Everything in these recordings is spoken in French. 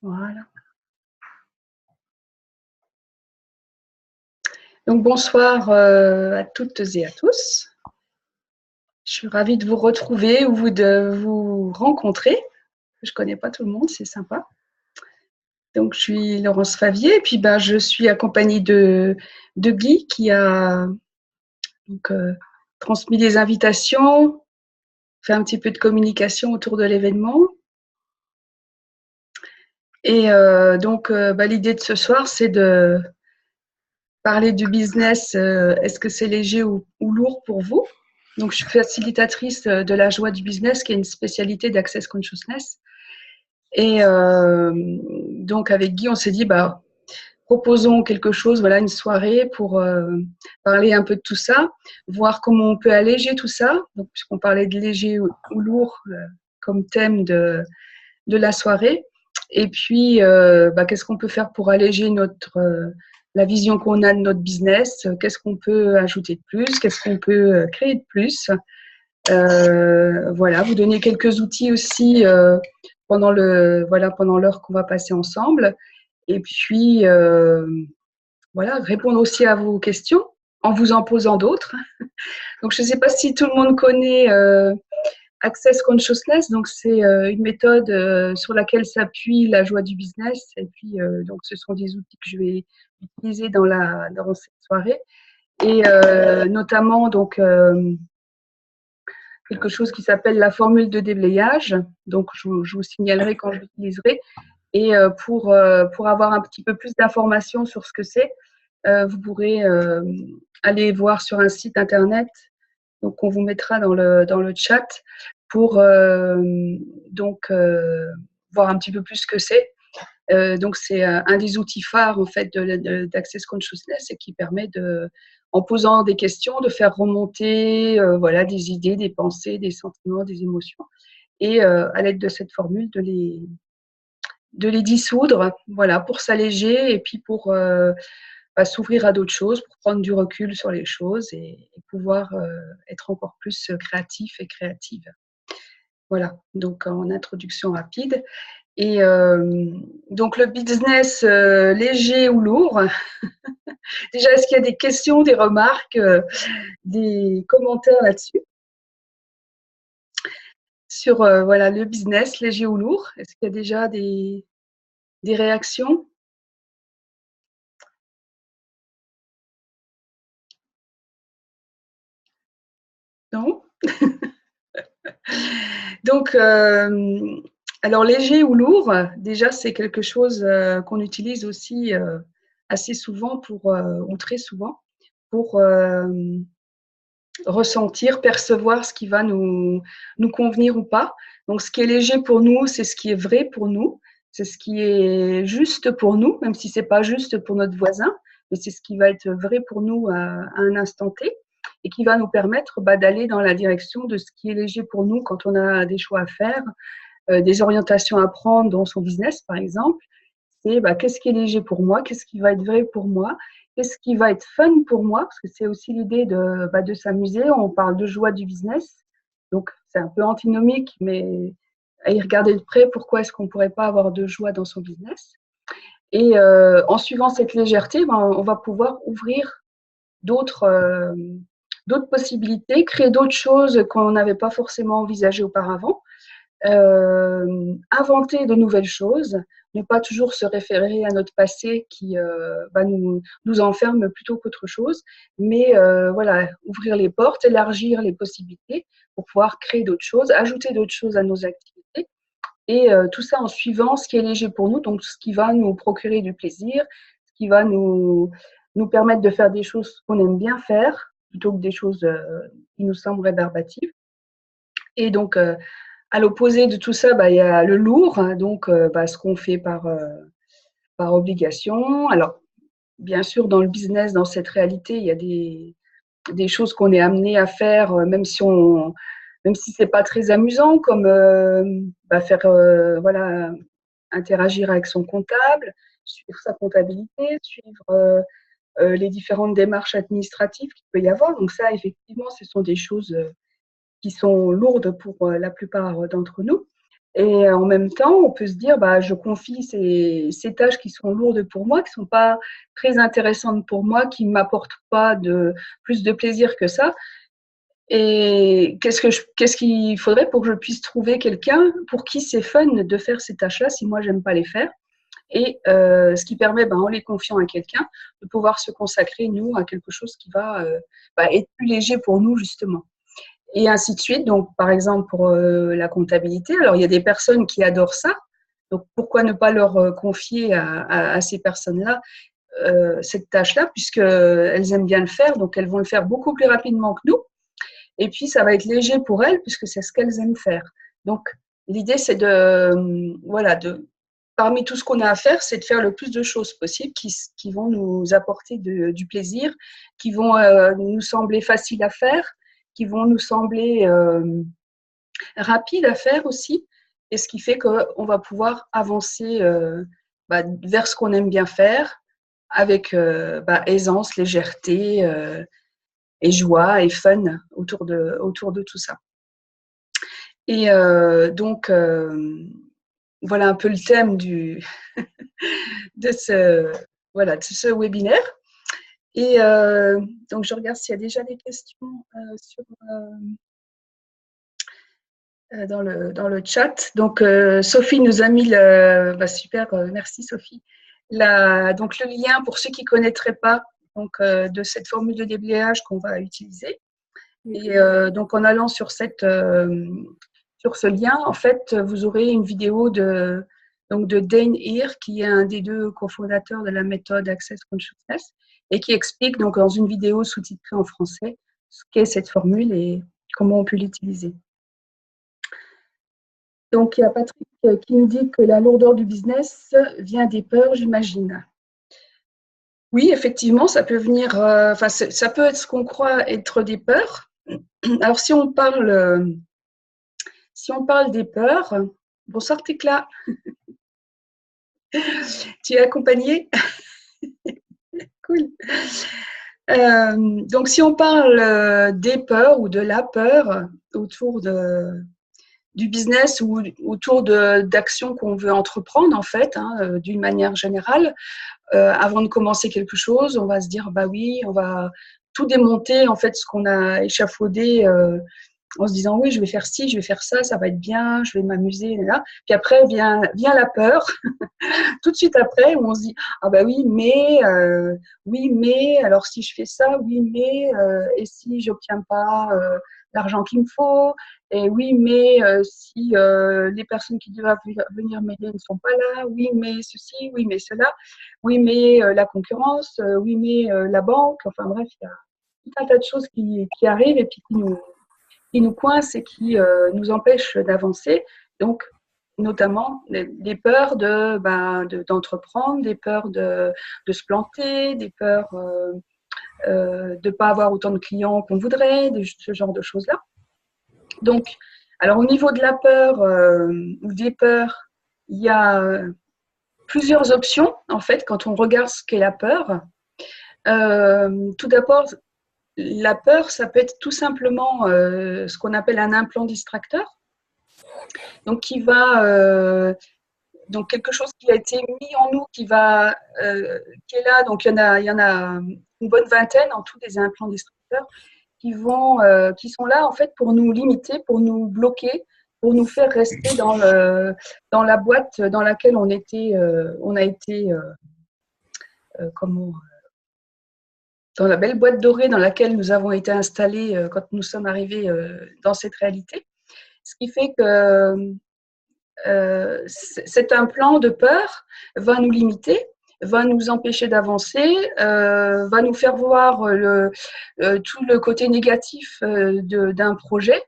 Voilà. Donc bonsoir à toutes et à tous. Je suis ravie de vous retrouver ou de vous rencontrer. Je ne connais pas tout le monde, c'est sympa. Donc je suis Laurence Favier et puis je suis accompagnée de Guy qui a donc, transmis des invitations, fait un petit peu de communication autour de l'événement. Et l'idée de ce soir, c'est de parler du business. Est-ce que c'est léger ou lourd pour vous? Donc, je suis facilitatrice de la joie du business, qui est une spécialité d'Access Consciousness. Et donc, avec Guy, on s'est dit, proposons quelque chose, voilà, une soirée pour parler un peu de tout ça, voir comment on peut alléger tout ça. Donc, puisqu'on parlait de léger ou lourd comme thème de la soirée. Et puis, qu'est-ce qu'on peut faire pour alléger la vision qu'on a de notre business? Qu'est-ce qu'on peut ajouter de plus? Qu'est-ce qu'on peut créer de plus? Voilà, vous donner quelques outils aussi pendant l'heure qu'on va passer ensemble. Et puis, voilà, répondre aussi à vos questions en vous en posant d'autres. Donc, je ne sais pas si tout le monde connaît Access Consciousness, donc c'est une méthode sur laquelle s'appuie la joie du business. Et puis, donc, ce sont des outils que je vais utiliser dans cette soirée. Et notamment, donc, quelque chose qui s'appelle la formule de déblayage. Donc, je vous signalerai quand je l'utiliserai. Et pour avoir un petit peu plus d'informations sur ce que c'est, vous pourrez aller voir sur un site internet. Donc, on vous mettra dans le chat pour voir un petit peu plus ce que c'est. Donc, c'est un des outils phares en fait d'Access Consciousness et qui permet en posant des questions, de faire remonter des idées, des pensées, des sentiments, des émotions, et à l'aide de cette formule de les dissoudre, voilà, pour s'alléger et puis pour s'ouvrir à d'autres choses, pour prendre du recul sur les choses et pouvoir être encore plus créatif et créative. Voilà, donc en introduction rapide. Et donc le business léger ou lourd. Déjà, est-ce qu'il y a des questions, des remarques, des commentaires là-dessus sur le business léger ou lourd? Est-ce qu'il y a déjà des réactions? Non? Donc, alors léger ou lourd, déjà c'est quelque chose qu'on utilise aussi assez souvent ou très souvent pour ressentir, percevoir ce qui va nous convenir ou pas. Donc, ce qui est léger pour nous, c'est ce qui est vrai pour nous, c'est ce qui est juste pour nous, même si c'est pas juste pour notre voisin, mais c'est ce qui va être vrai pour nous à un instant T et qui va nous permettre d'aller dans la direction de ce qui est léger pour nous quand on a des choix à faire, des orientations à prendre dans son business, par exemple. C'est qu'est-ce qui est léger pour moi, qu'est-ce qui va être vrai pour moi, qu'est-ce qui va être fun pour moi, parce que c'est aussi l'idée de s'amuser. On parle de joie du business, donc c'est un peu antinomique, mais à y regarder de près, pourquoi est-ce qu'on ne pourrait pas avoir de joie dans son business? Et en suivant cette légèreté, on va pouvoir ouvrir d'autres possibilités, créer d'autres choses qu'on n'avait pas forcément envisagées auparavant. Inventer de nouvelles choses, ne pas toujours se référer à notre passé qui nous enferme plutôt qu'autre chose, mais ouvrir les portes, élargir les possibilités pour pouvoir créer d'autres choses, ajouter d'autres choses à nos activités, et tout ça en suivant ce qui est léger pour nous, donc ce qui va nous procurer du plaisir, ce qui va nous permettre de faire des choses qu'on aime bien faire, plutôt que des choses qui nous semblent rébarbatives. Et donc, à l'opposé de tout ça, il y a le lourd, hein, donc ce qu'on fait par obligation. Alors, bien sûr, dans le business, dans cette réalité, il y a des choses qu'on est amené à faire, même si c'est pas très amusant, comme faire interagir avec son comptable, suivre sa comptabilité, suivre les différentes démarches administratives qu'il peut y avoir. Donc ça, effectivement, ce sont des choses qui sont lourdes pour la plupart d'entre nous. Et en même temps, on peut se dire, bah, je confie ces tâches qui sont lourdes pour moi, qui sont pas très intéressantes pour moi, qui m'apportent pas plus de plaisir que ça. Et qu'est-ce qu'il faudrait pour que je puisse trouver quelqu'un pour qui c'est fun de faire ces tâches-là si moi j'aime pas les faire. Et ce qui permet, ben, en les confiant à quelqu'un, de pouvoir se consacrer, nous, à quelque chose qui va être plus léger pour nous, justement. Et ainsi de suite. Donc, par exemple, pour la comptabilité, alors il y a des personnes qui adorent ça. Donc, pourquoi ne pas leur confier à ces personnes-là cette tâche-là, puisqu'elles aiment bien le faire, donc elles vont le faire beaucoup plus rapidement que nous. Et puis, ça va être léger pour elles, puisque c'est ce qu'elles aiment faire. Donc, l'idée, c'est parmi tout ce qu'on a à faire, c'est de faire le plus de choses possibles qui vont nous apporter du plaisir, qui vont nous sembler faciles à faire, qui vont nous sembler rapides à faire aussi, et ce qui fait qu'on va pouvoir avancer vers ce qu'on aime bien faire, avec aisance, légèreté et joie et fun autour de tout ça. Et donc, voilà un peu le thème de ce webinaire. Et donc, je regarde s'il y a déjà des questions dans le chat. Donc, Sophie nous a mis super, merci Sophie. Donc, le lien pour ceux qui ne connaîtraient pas donc, de cette formule de déblayage qu'on va utiliser. Et donc, en allant sur ce lien, en fait, vous aurez une vidéo de Dane Heer, qui est un des deux cofondateurs de la méthode Access Consciousness, et qui explique donc dans une vidéo sous-titrée en français ce qu'est cette formule et comment on peut l'utiliser. Donc, il y a Patrick qui nous dit que la lourdeur du business vient des peurs, j'imagine. Oui, effectivement, ça peut venir, ça peut être ce qu'on croit être des peurs. Alors, si on parle des peurs, bonsoir Tekla, tu es accompagnée? Cool. Donc, si on parle des peurs ou de la peur autour du business ou autour d'actions qu'on veut entreprendre, en fait, d'une manière générale, avant de commencer quelque chose, on va se dire, bah oui, on va tout démonter, en fait, ce qu'on a échafaudé en se disant, oui, je vais faire ci, je vais faire ça, ça va être bien, je vais m'amuser, là. Puis après, vient la peur. Tout de suite après, où on se dit, ah bah oui, mais, alors si je fais ça, oui, mais, et si j'obtiens pas l'argent qu'il me faut, et oui, mais si les personnes qui doivent venir m'aider ne sont pas là, oui, mais ceci, oui, mais cela, oui, mais la concurrence, oui, mais la banque, enfin bref, il y a tout un tas de choses qui arrivent et puis qui nous coincent et qui nous empêchent d'avancer. Donc, notamment des peurs d'entreprendre, des peurs de se planter, des peurs de ne pas avoir autant de clients qu'on voudrait, ce genre de choses-là. Donc, alors au niveau de la peur ou des peurs, il y a plusieurs options, en fait, quand on regarde ce qu'est la peur. Tout d'abord, la peur, ça peut être tout simplement ce qu'on appelle un implant distracteur. Donc, donc quelque chose qui a été mis en nous, qui est là. Donc, il y en a une bonne vingtaine en tout des implants distracteurs qui sont là en fait pour nous limiter, pour nous bloquer, pour nous faire rester dans la boîte dans laquelle on a été dans la belle boîte dorée dans laquelle nous avons été installés quand nous sommes arrivés dans cette réalité. Ce qui fait que cet implant de peur va nous limiter, va nous empêcher d'avancer, va nous faire voir tout le côté négatif d'un projet,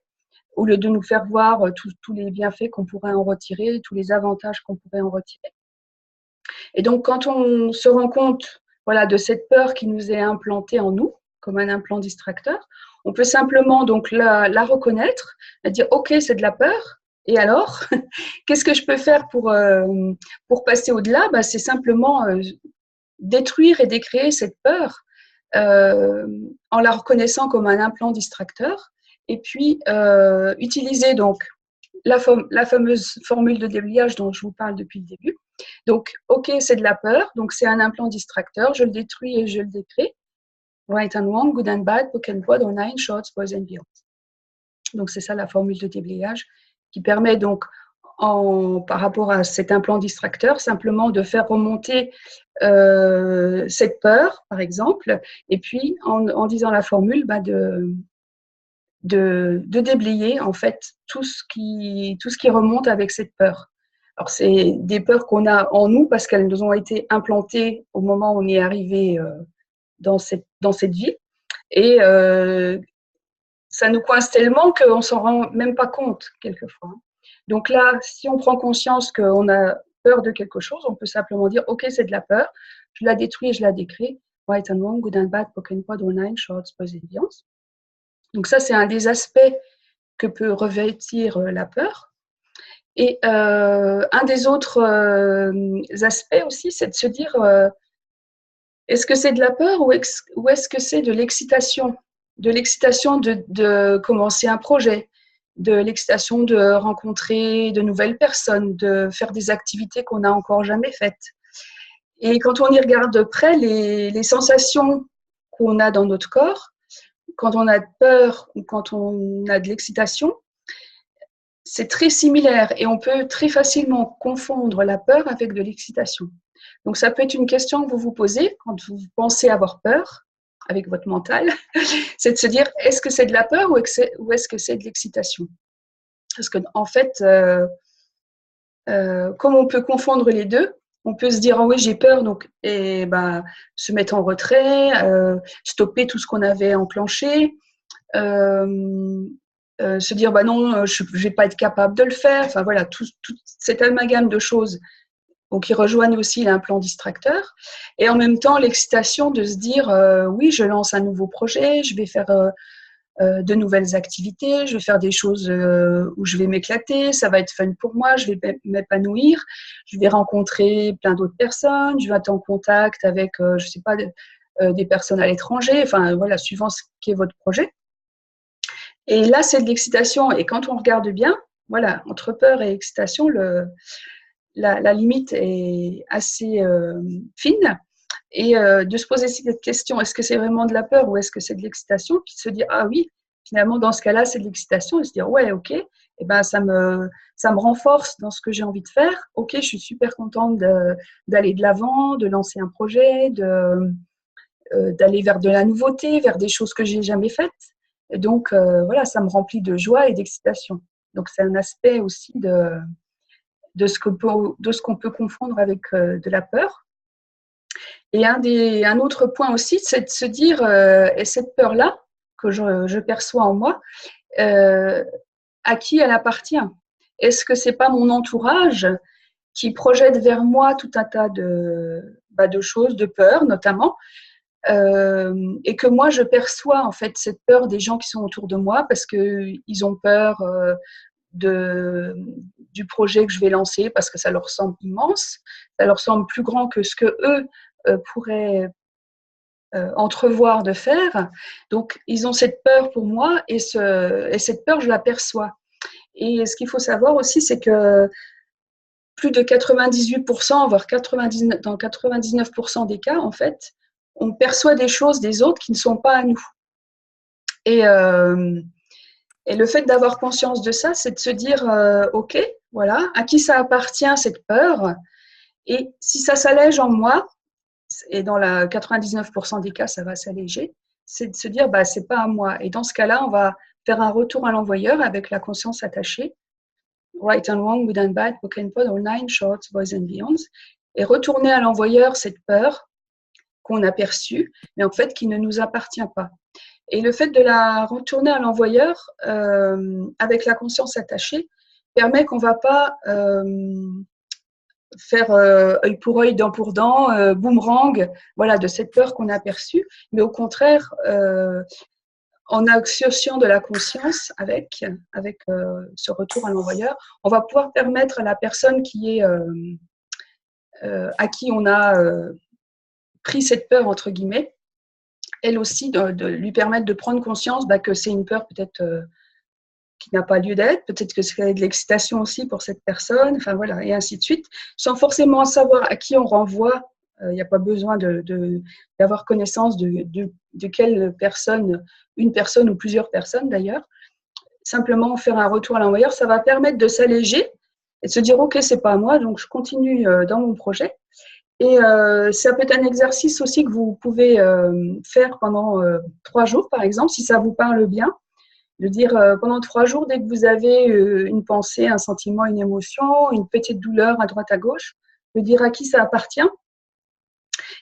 au lieu de nous faire voir tous les bienfaits qu'on pourrait en retirer, tous les avantages qu'on pourrait en retirer. Et donc, quand on se rend compte de cette peur qui nous est implantée en nous, comme un implant distracteur, on peut simplement donc la reconnaître, dire « Ok, c'est de la peur, et alors, qu'est-ce que je peux faire pour passer au-delà » C'est simplement détruire et décréer cette peur en la reconnaissant comme un implant distracteur, et puis utiliser donc la fameuse formule de déblayage dont je vous parle depuis le début. Donc, OK, c'est de la peur, donc c'est un implant distracteur, je le détruis et je le décrée. Right and wrong, good and bad, poke and prod, online, shorts, boys and beyond. Donc, c'est ça la formule de déblayage qui permet donc, par rapport à cet implant distracteur, simplement de faire remonter cette peur, par exemple, et puis en disant la formule, de déblayer en fait tout ce qui remonte avec cette peur. Alors, c'est des peurs qu'on a en nous parce qu'elles nous ont été implantées au moment où on est arrivé dans cette vie. Et ça nous coince tellement qu'on ne s'en rend même pas compte quelquefois. Donc là, si on prend conscience qu'on a peur de quelque chose, on peut simplement dire « Ok, c'est de la peur, je la détruis et je la décrée. Right and wrong, good and bad, poke and prod, online, shorts, boys and beyond. » Donc ça, c'est un des aspects que peut revêtir la peur. Et un des autres aspects aussi, c'est de se dire est-ce que c'est de la peur ou est-ce que c'est de l'excitation? De l'excitation de commencer un projet, de l'excitation de rencontrer de nouvelles personnes, de faire des activités qu'on n'a encore jamais faites. Et quand on y regarde de près, les sensations qu'on a dans notre corps, quand on a peur ou quand on a de l'excitation, c'est très similaire et on peut très facilement confondre la peur avec de l'excitation. Donc, ça peut être une question que vous vous posez quand vous pensez avoir peur avec votre mental, c'est de se dire, est-ce que c'est de la peur ou est-ce que c'est de l'excitation? Parce qu'en fait, comme on peut confondre les deux, on peut se dire, ah oui, j'ai peur, donc se mettre en retrait, stopper tout ce qu'on avait enclenché, se dire, bah non, je ne vais pas être capable de le faire. Enfin voilà, tout cet amalgame de choses qui rejoignent aussi l'implant distracteur. Et en même temps, l'excitation de se dire, oui, je lance un nouveau projet, je vais faire de nouvelles activités, je vais faire des choses où je vais m'éclater, ça va être fun pour moi, je vais m'épanouir, je vais rencontrer plein d'autres personnes, je vais être en contact avec, je ne sais pas, des personnes à l'étranger, enfin voilà, suivant ce qui est votre projet. Et là, c'est de l'excitation. Et quand on regarde bien, voilà, entre peur et excitation, la limite est assez fine. Et de se poser cette question, est-ce que c'est vraiment de la peur ou est-ce que c'est de l'excitation? Puis de se dire, ah oui, finalement, dans ce cas-là, c'est de l'excitation. Et se dire, ouais, ok, et ben, ça me renforce dans ce que j'ai envie de faire. Ok, je suis super contente d'aller de l'avant, de lancer un projet, d'aller vers de la nouveauté, vers des choses que j'ai jamais faites. Et donc, voilà, ça me remplit de joie et d'excitation. Donc, c'est un aspect aussi de ce qu'on peut confondre avec de la peur. Et un autre point aussi, c'est de se dire, et cette peur-là que je perçois en moi, à qui elle appartient? Est-ce que c'est pas mon entourage qui projette vers moi tout un tas de choses, de peurs notamment, et que moi je perçois en fait cette peur des gens qui sont autour de moi parce qu'ils ont peur du projet que je vais lancer parce que ça leur semble immense, ça leur semble plus grand que ce que eux pourraient entrevoir de faire. Donc ils ont cette peur pour moi et cette peur je la perçois. Et ce qu'il faut savoir aussi, c'est que plus de 98%, voire 99, dans 99% des cas, en fait, on perçoit des choses des autres qui ne sont pas à nous. Et le fait d'avoir conscience de ça, c'est de se dire, ok, voilà, à qui ça appartient cette peur? Et si ça s'allège en moi, et dans la 99% des cas, ça va s'alléger, c'est de se dire, bah, c'est pas à moi. Et dans ce cas-là, on va faire un retour à l'envoyeur avec la conscience attachée. Right and wrong, good and bad, poke and prod, online, shorts, boys and beyonds. Et retourner à l'envoyeur cette peur qu'on a perçue, mais en fait qui ne nous appartient pas. Et le fait de la retourner à l'envoyeur avec la conscience attachée permet qu'on ne va pas faire œil pour œil, dent pour dent, boomerang, voilà, de cette peur qu'on a perçue, mais au contraire, en associant de la conscience avec ce retour à l'envoyeur, on va pouvoir permettre à la personne qui est à qui on a pris cette peur entre guillemets, elle aussi de lui permettre de prendre conscience que c'est une peur peut-être qui n'a pas lieu d'être, peut-être que c'est de l'excitation aussi pour cette personne, enfin voilà, et ainsi de suite, sans forcément savoir à qui on renvoie. Il n'y a pas besoin d'avoir connaissance de quelle personne, une personne ou plusieurs personnes d'ailleurs. Simplement faire un retour à l'envoyeur, ça va permettre de s'alléger et de se dire ok, c'est pas à moi, donc je continue dans mon projet. Et ça peut être un exercice aussi que vous pouvez faire pendant 3 jours, par exemple, si ça vous parle bien, de dire pendant 3 jours, dès que vous avez une pensée, un sentiment, une émotion, une petite douleur à droite à gauche, de dire à qui ça appartient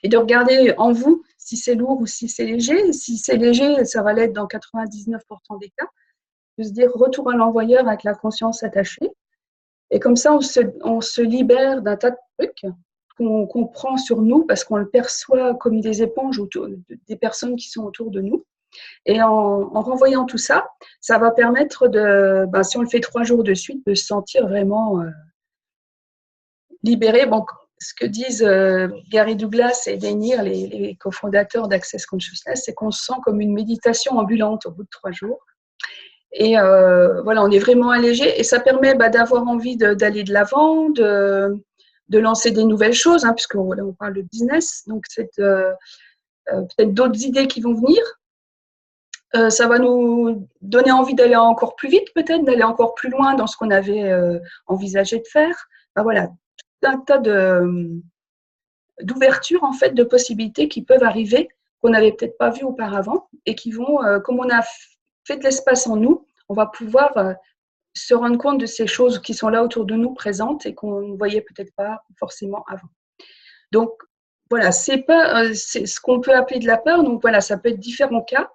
et de regarder en vous si c'est lourd ou si c'est léger. Si c'est léger, ça va l'être dans 99% des cas. De se dire retour à l'envoyeur avec la conscience attachée. Et comme ça, on se libère d'un tas de trucs qu'on prend sur nous parce qu'on le perçoit comme des éponges autour des personnes qui sont autour de nous. Et en renvoyant tout ça, ça va permettre de, si on le fait 3 jours de suite, de se sentir vraiment libéré. Bon, ce que disent Gary Douglas et Denir, les cofondateurs d'Access Consciousness, c'est qu'on se sent comme une méditation ambulante au bout de 3 jours. Et voilà, on est vraiment allégé et ça permet d'avoir envie d'aller de l'avant, de lancer des nouvelles choses, hein, puisque là, on parle de business, donc c'est peut-être d'autres idées qui vont venir. Ça va nous donner envie d'aller encore plus vite, peut-être, d'aller encore plus loin dans ce qu'on avait envisagé de faire. Voilà, tout un tas d'ouvertures, en fait, de possibilités qui peuvent arriver, qu'on n'avait peut-être pas vues auparavant et qui vont, comme on a fait de l'espace en nous, on va pouvoir se rendre compte de ces choses qui sont là autour de nous, présentes et qu'on ne voyait peut-être pas forcément avant. Donc, voilà, c'est ce qu'on peut appeler de la peur. Donc, voilà, ça peut être différents cas.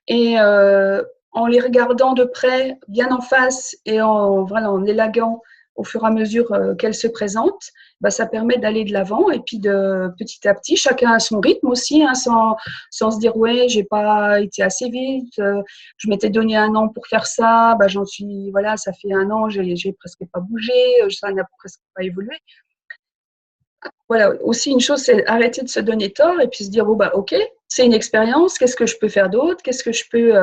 Et en les regardant de près, bien en face, et en élaguant au fur et à mesure qu'elles se présentent, ça permet d'aller de l'avant et puis de petit à petit, chacun à son rythme aussi, hein, sans se dire ouais, j'ai pas été assez vite, je m'étais donné 1 an pour faire ça, j'en suis, voilà, ça fait 1 an, j'ai presque pas bougé, ça n'a presque pas évolué. Voilà, aussi une chose, c'est arrêter de se donner tort et puis se dire, ok, c'est une expérience, qu'est-ce que je peux faire d'autre, qu'est-ce que je peux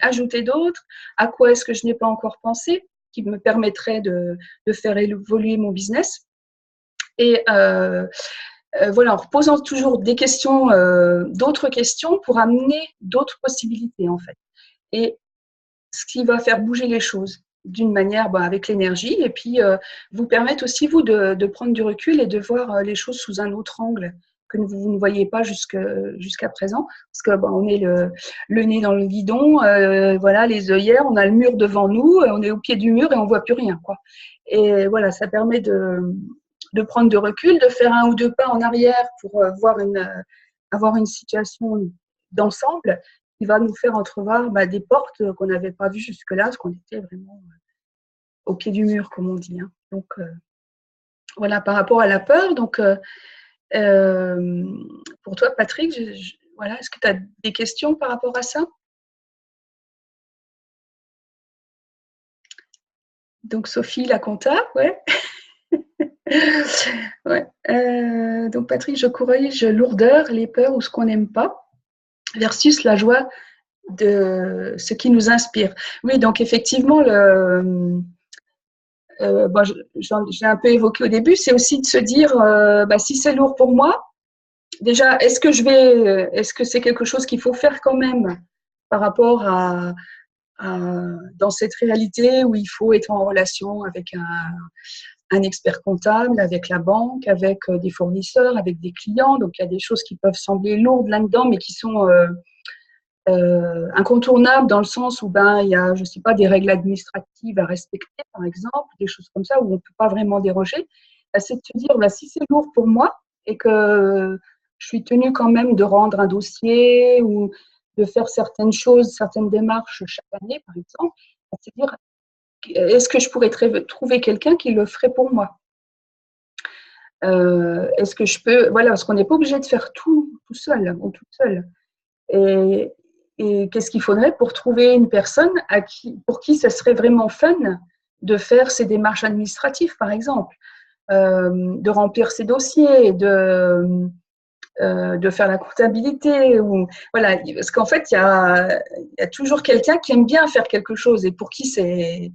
ajouter d'autre, à quoi est-ce que je n'ai pas encore pensé, qui me permettrait de faire évoluer mon business. Et voilà, en reposant toujours des questions, d'autres questions pour amener d'autres possibilités en fait. Et ce qui va faire bouger les choses d'une manière avec l'énergie et puis vous permettre aussi, vous, de prendre du recul et de voir les choses sous un autre angle que vous ne voyez pas jusqu'à présent. Parce que on est le nez dans le guidon, voilà, les œillères, on a le mur devant nous, on est au pied du mur et on ne voit plus rien, quoi. Et voilà, ça permet de prendre du recul, de faire 1 ou 2 pas en arrière pour avoir une situation d'ensemble qui va nous faire entrevoir des portes qu'on n'avait pas vues jusque-là, parce qu'on était vraiment au pied du mur, comme on dit. Hein. Donc, voilà, par rapport à la peur. Donc, pour toi, Patrick, voilà, est-ce que tu as des questions par rapport à ça? Donc, Sophie, la compta, ouais. Ouais. Donc, Patrick, je corrige lourdeur, les peurs ou ce qu'on n'aime pas, versus la joie de ce qui nous inspire. Oui, donc effectivement, j'ai un peu évoqué au début, c'est aussi de se dire, si c'est lourd pour moi, déjà, est-ce que c'est quelque chose qu'il faut faire quand même par rapport dans cette réalité où il faut être en relation avec un expert comptable, avec la banque, avec des fournisseurs, avec des clients. Donc, il y a des choses qui peuvent sembler lourdes là-dedans, mais qui sont incontournable dans le sens où il y a, je sais pas, des règles administratives à respecter, par exemple, des choses comme ça où on ne peut pas vraiment déroger. C'est de se dire, si c'est lourd pour moi et que je suis tenue quand même de rendre un dossier ou de faire certaines choses, certaines démarches chaque année, par exemple, c'est de dire, est-ce que je pourrais trouver quelqu'un qui le ferait pour moi? Est-ce que je peux, voilà, parce qu'on n'est pas obligé de faire tout seul ou toute seule. Et qu'est-ce qu'il faudrait pour trouver une personne pour qui ça serait vraiment fun de faire ces démarches administratives, par exemple, de remplir ses dossiers, de faire la comptabilité. Ou, voilà, parce qu'en fait, il y a toujours quelqu'un qui aime bien faire quelque chose et pour qui c'est…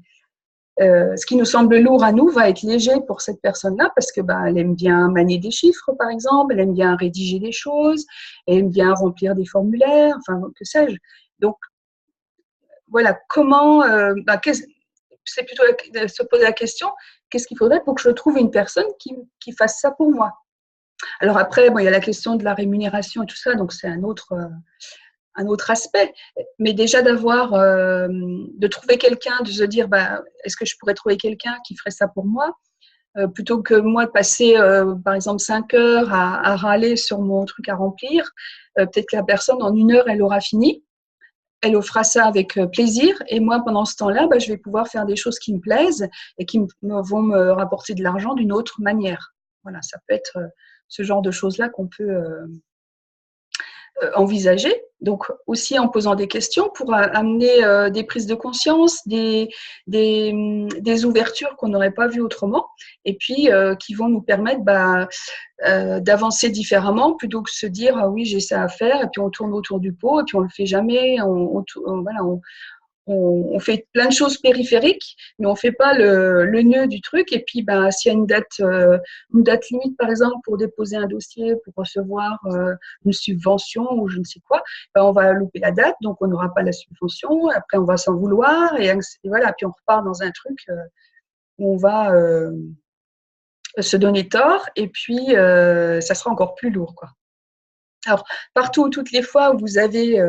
ce qui nous semble lourd à nous va être léger pour cette personne-là parce que elle aime bien manier des chiffres, par exemple, elle aime bien rédiger des choses, elle aime bien remplir des formulaires, enfin, que sais-je. Donc, voilà, comment… c'est plutôt de se poser la question, qu'est-ce qu'il faudrait pour que je trouve une personne qui fasse ça pour moi? Alors après, il y a la question de la rémunération et tout ça, donc c'est un autre aspect. Mais déjà de trouver quelqu'un, de se dire, est-ce que je pourrais trouver quelqu'un qui ferait ça pour moi, plutôt que moi de passer, par exemple, 5 heures à râler sur mon truc à remplir, peut-être que la personne, en 1 heure, elle aura fini. Elle fera ça avec plaisir et moi, pendant ce temps-là, je vais pouvoir faire des choses qui me plaisent et qui vont me rapporter de l'argent d'une autre manière. Voilà, ça peut être ce genre de choses-là qu'on peut envisager. Donc, aussi en posant des questions pour amener des prises de conscience, des ouvertures qu'on n'aurait pas vues autrement et puis qui vont nous permettre d'avancer différemment plutôt que de se dire ah oui j'ai ça à faire et puis on tourne autour du pot et puis on le fait jamais, voilà, on fait plein de choses périphériques, mais on ne fait pas le nœud du truc. Et puis, s'il y a une date limite, par exemple, pour déposer un dossier, pour recevoir une subvention ou je ne sais quoi, on va louper la date, donc on n'aura pas la subvention. Après, on va s'en vouloir et voilà. Puis on repart dans un truc où on va se donner tort et puis ça sera encore plus lourd, quoi. Alors, partout, toutes les fois où vous avez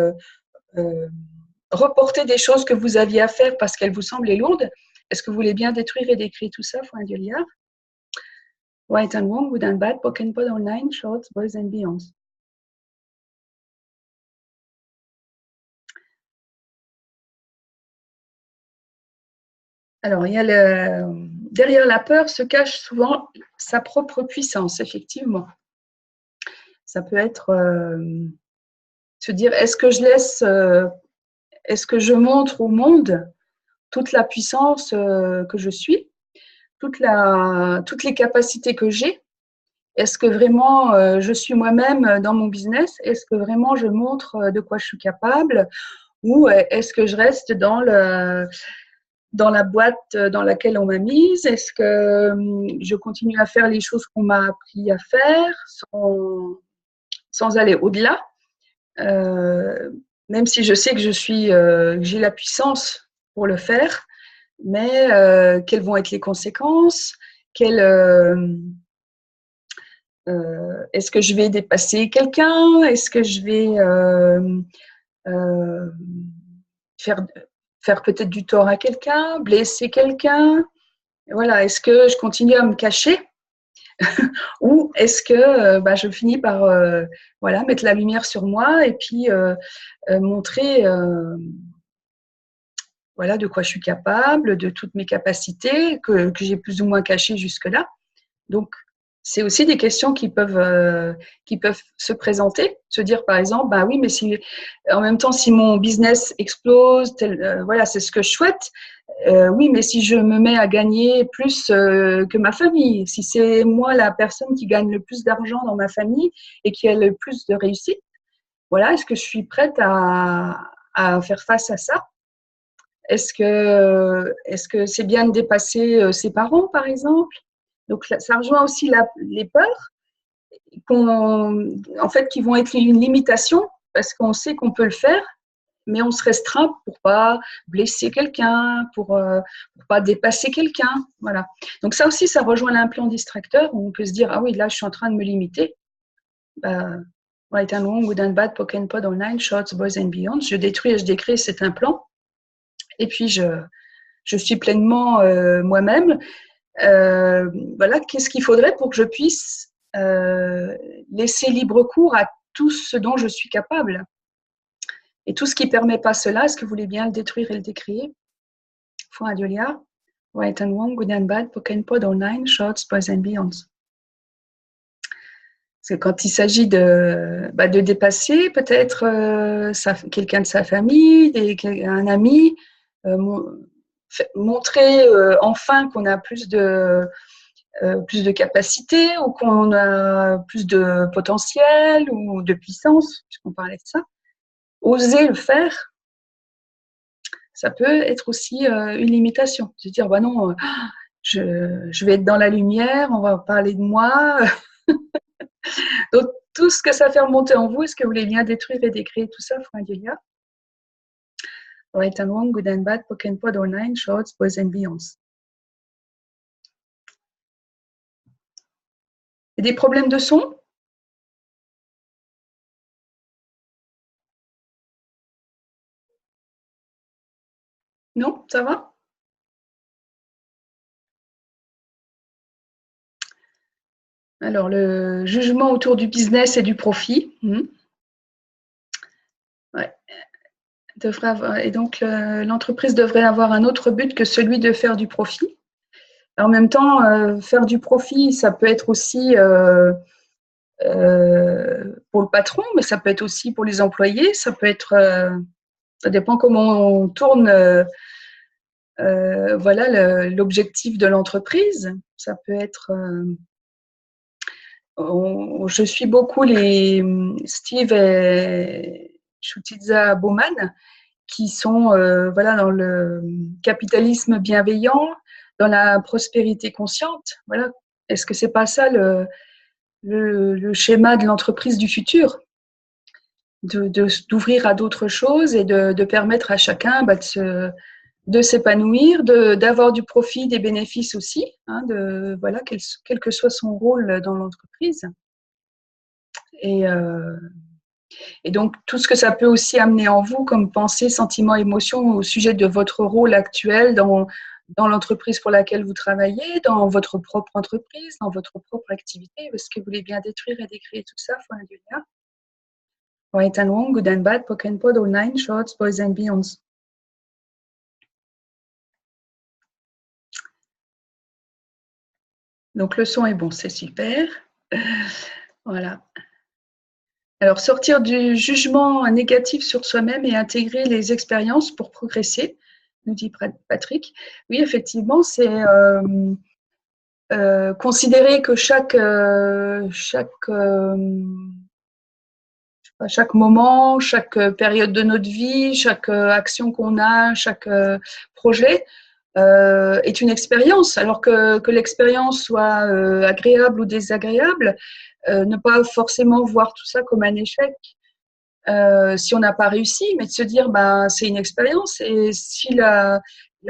reporter des choses que vous aviez à faire parce qu'elles vous semblaient lourdes. Est-ce que vous voulez bien détruire et décrire tout ça, Franck Gueliard? Right and wrong, good and bad, poke and pod online, shorts, boys and beyonds. Alors, derrière la peur se cache souvent sa propre puissance, effectivement. Ça peut être se dire, est-ce que je montre au monde toute la puissance que je suis, toutes les capacités que j'ai? Est-ce que vraiment je suis moi-même dans mon business? Est-ce que vraiment je montre de quoi je suis capable? Ou est-ce que je reste dans la boîte dans laquelle on m'a mise? Est-ce que je continue à faire les choses qu'on m'a appris à faire sans aller au-delà? Même si je sais que que j'ai la puissance pour le faire, mais quelles vont être les conséquences? Est-ce que je vais dépasser quelqu'un? Est-ce que je vais faire peut-être du tort à quelqu'un, blesser quelqu'un? Voilà, est-ce que je continue à me cacher ou est-ce que je finis par voilà, mettre la lumière sur moi et puis montrer voilà, de quoi je suis capable, de toutes mes capacités que j'ai plus ou moins cachées jusque-là. Donc, c'est aussi des questions qui peuvent se présenter, se dire par exemple, oui, mais si en même temps, si mon business explose, voilà, c'est ce que je souhaite. Oui, mais si je me mets à gagner plus que ma famille, si c'est moi la personne qui gagne le plus d'argent dans ma famille et qui a le plus de réussite, voilà, est-ce que je suis prête à faire face à ça? Est-ce que c'est bien de dépasser ses parents, par exemple? Donc, ça rejoint aussi les peurs en fait, qui vont être une limitation parce qu'on sait qu'on peut le faire, mais on se restreint pour pas blesser quelqu'un, pour pas dépasser quelqu'un. Voilà. Donc, ça aussi, ça rejoint l'implant distracteur où on peut se dire, ah oui, là, je suis en train de me limiter. Right and wrong, good and bad, poke and pod online, shots, boys and beyond. Je détruis et je décris cet implant. Et puis, je suis pleinement moi-même. Voilà, qu'est-ce qu'il faudrait pour que je puisse laisser libre cours à tout ce dont je suis capable? Et tout ce qui ne permet pas cela, est-ce que vous voulez bien le détruire et le décrier? Point Adiolia, right and wrong, good and bad, poke and pod online, shorts, boys and beyonds. Parce que quand il s'agit de dépasser peut-être quelqu'un de sa famille, un ami, montrer enfin qu'on a plus de plus de capacité ou qu'on a plus de potentiel ou de puissance, puisqu'on parlait de ça. Oser le faire, ça peut être aussi une limitation. Se dire, bah non, je vais être dans la lumière, on va parler de moi. Donc, tout ce que ça fait remonter en vous, est-ce que vous voulez bien détruire et décréer tout ça, Franguelia? Right and wrong, good and bad, poke and pod or nine, shorts, boys and beyonds. Et des problèmes de son? Non, ça va? Alors, le jugement autour du business et du profit. Ouais. Et donc, l'entreprise devrait avoir un autre but que celui de faire du profit. En même temps, faire du profit, ça peut être aussi pour le patron, mais ça peut être aussi pour les employés. Ça peut être, ça dépend comment on tourne. Voilà l'objectif de l'entreprise. Ça peut être. Je suis beaucoup les Steve et Shutitza Bowman qui sont voilà dans le capitalisme bienveillant, dans la prospérité consciente. Voilà. Est-ce que c'est pas ça le schéma de l'entreprise du futur, d'ouvrir à d'autres choses et de permettre à chacun de s'épanouir, d'avoir du profit, des bénéfices aussi, hein, voilà, quel que soit son rôle dans l'entreprise. Et donc, tout ce que ça peut aussi amener en vous comme pensée, sentiment, émotion au sujet de votre rôle actuel dans l'entreprise pour laquelle vous travaillez, dans votre propre entreprise, dans votre propre activité. Est-ce que vous voulez bien détruire et décréer tout ça, Franguelia? Right and wrong, good and bad, poke and pod, all nine, shorts, boys and beyonds. Donc, le son est bon, c'est super. Voilà. Alors, sortir du jugement négatif sur soi-même et intégrer les expériences pour progresser, nous dit Patrick. Oui, effectivement, c'est considérer que chaque moment, chaque période de notre vie, chaque action qu'on a, chaque projet est une expérience. Alors que l'expérience soit agréable ou désagréable, ne pas forcément voir tout ça comme un échec si on n'a pas réussi, mais de se dire bah, c'est une expérience et si la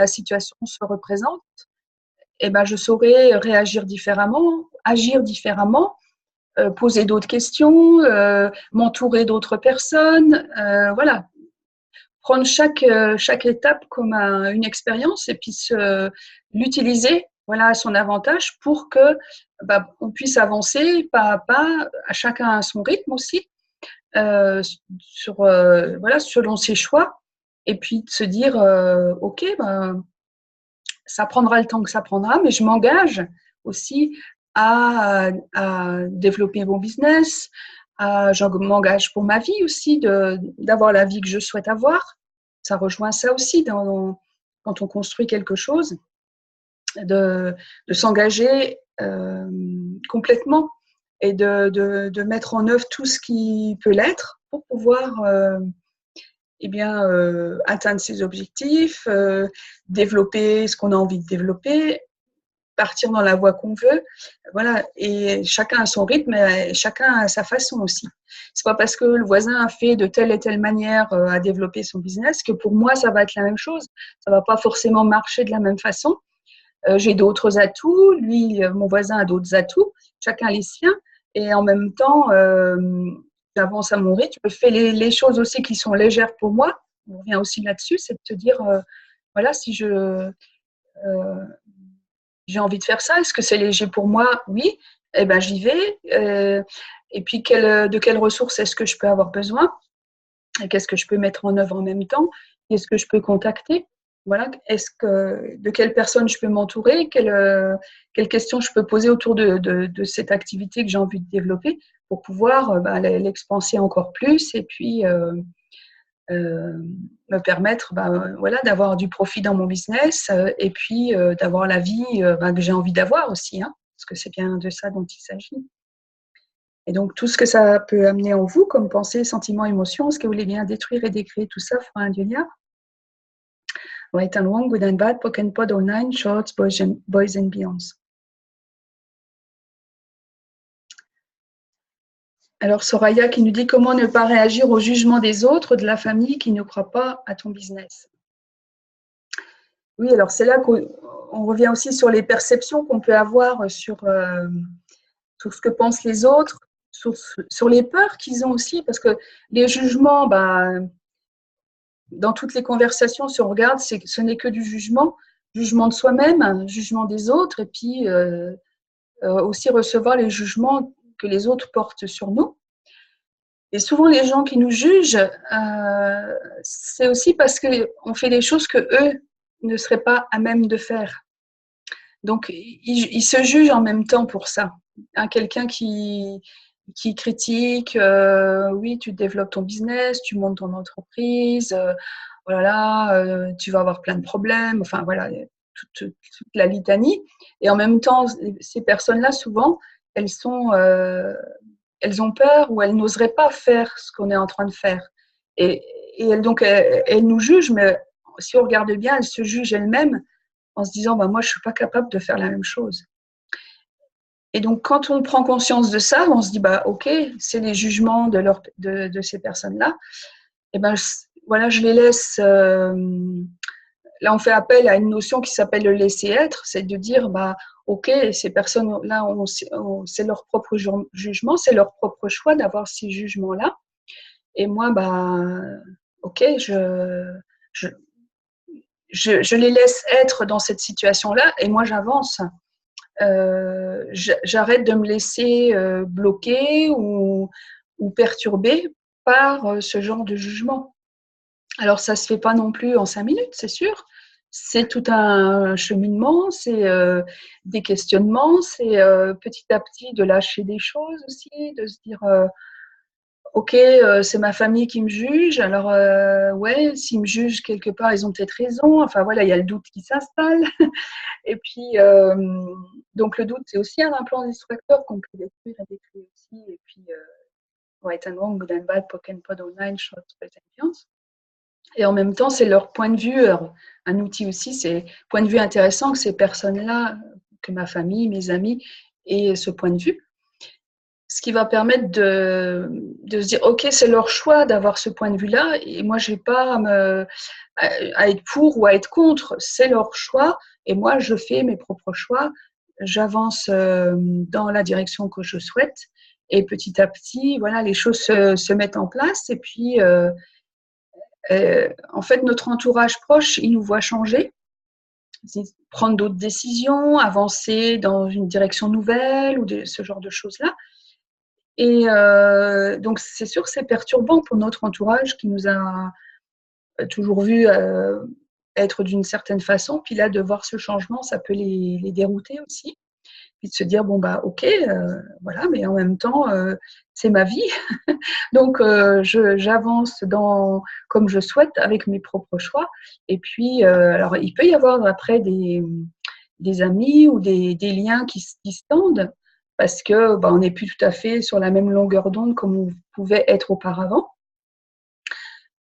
situation se représente, eh ben, je saurais réagir différemment, agir différemment, poser d'autres questions, m'entourer d'autres personnes, voilà. Prendre chaque étape comme une expérience et puis l'utiliser voilà, à son avantage pour que bah, on puisse avancer pas à pas, à chacun à son rythme aussi, voilà, selon ses choix, et puis de se dire ok, ben, ça prendra le temps que ça prendra, mais je m'engage aussi à développer mon business, je m'engage pour ma vie aussi, d'avoir la vie que je souhaite avoir. Ça rejoint ça aussi quand on construit quelque chose, de s'engager complètement et de mettre en œuvre tout ce qui peut l'être pour pouvoir eh bien, atteindre ses objectifs, développer ce qu'on a envie de développer, partir dans la voie qu'on veut. Voilà. Et chacun a son rythme, et chacun a sa façon aussi. C'est pas parce que le voisin a fait de telle et telle manière à développer son business que pour moi, ça va être la même chose. Ça va pas forcément marcher de la même façon. J'ai d'autres atouts. Lui, mon voisin a d'autres atouts. Chacun les siens. Et en même temps, j'avance à mon rythme. Je fais les choses aussi qui sont légères pour moi. On revient aussi là-dessus, c'est de te dire, voilà, si j'ai envie de faire ça, est-ce que c'est léger pour moi? Oui, eh ben j'y vais. Et puis, de quelles ressources est-ce que je peux avoir besoin? Et qu'est-ce que je peux mettre en œuvre en même temps? Est-ce que je peux contacter? Voilà, de quelle personne je peux m'entourer? Quelles questions je peux poser autour de cette activité que j'ai envie de développer pour pouvoir l'expanser encore plus et puis me permettre voilà, d'avoir du profit dans mon business et puis d'avoir la vie que j'ai envie d'avoir aussi. Hein, parce que c'est bien de ça dont il s'agit. Et donc, tout ce que ça peut amener en vous, comme pensée, sentiments, émotions, est-ce que vous voulez bien détruire et décréer tout ça, Frau Anjulia? Right and wrong, good and bad, POC and POD, all nine, shorts, boys and beyonds. Alors, Soraya qui nous dit comment ne pas réagir au jugement des autres, de la famille qui ne croit pas à ton business. Oui, alors c'est là qu'on revient aussi sur les perceptions qu'on peut avoir sur ce que pensent les autres, sur les peurs qu'ils ont aussi, parce que les jugements, dans toutes les conversations, si on regarde, ce n'est que du jugement de soi-même, jugement des autres, et puis aussi recevoir les jugements que les autres portent sur nous. Et souvent, les gens qui nous jugent, c'est aussi parce qu'on fait des choses que eux ne seraient pas à même de faire. Donc, ils se jugent en même temps pour ça. Quelqu'un qui critique, oui, tu développes ton business, tu montes ton entreprise, voilà, tu vas avoir plein de problèmes, enfin voilà, toute la litanie. Et en même temps, ces personnes-là, souvent, elles ont peur ou elles n'oseraient pas faire ce qu'on est en train de faire. Et elles nous jugent, mais si on regarde bien, elles se jugent elles-mêmes en se disant, moi, je ne suis pas capable de faire la même chose. Et donc, quand on prend conscience de ça, on se dit, ok, c'est les jugements de ces personnes-là. Et voilà, je les laisse. Là, on fait appel à une notion qui s'appelle le laisser-être, c'est de dire, ok, ces personnes-là, c'est leur propre jugement, c'est leur propre choix d'avoir ces jugements-là. Et moi, ok, je les laisse être dans cette situation-là et moi, j'avance. J'arrête de me laisser bloquer ou perturber par ce genre de jugement. Alors, ça ne se fait pas non plus en 5 minutes, c'est sûr. C'est tout un cheminement, c'est des questionnements, c'est petit à petit de lâcher des choses aussi, de se dire ok, c'est ma famille qui me juge, alors ouais, s'ils me jugent quelque part, ils ont peut-être raison. Enfin voilà, il y a le doute qui s'installe. Et puis, donc le doute, c'est aussi un implant distracteur qu'on peut détruire et détruire aussi. Et puis, right and wrong, good and bad, POC and POD, all nine, short, boys and beyonds. Et en même temps, c'est leur point de vue. Un outil aussi, c'est point de vue intéressant que ces personnes-là, que ma famille, mes amis, aient ce point de vue. Ce qui va permettre de se dire, ok, c'est leur choix d'avoir ce point de vue-là, et moi, je n'ai pas à être pour ou à être contre, c'est leur choix, et moi, je fais mes propres choix, j'avance dans la direction que je souhaite, et petit à petit, voilà, les choses se mettent en place, et puis, en fait, notre entourage proche, il nous voit changer, prendre d'autres décisions, avancer dans une direction nouvelle, ou ce genre de choses-là. Et donc, c'est sûr que c'est perturbant pour notre entourage qui nous a toujours vu être d'une certaine façon. Puis là, de voir ce changement, ça peut les dérouter aussi. Puis de se dire, ok, voilà, mais en même temps, c'est ma vie. Donc, j'avance comme je souhaite avec mes propres choix. Et puis, alors, il peut y avoir après des amis ou des liens qui se distendent parce que on n'est plus tout à fait sur la même longueur d'onde comme on pouvait être auparavant.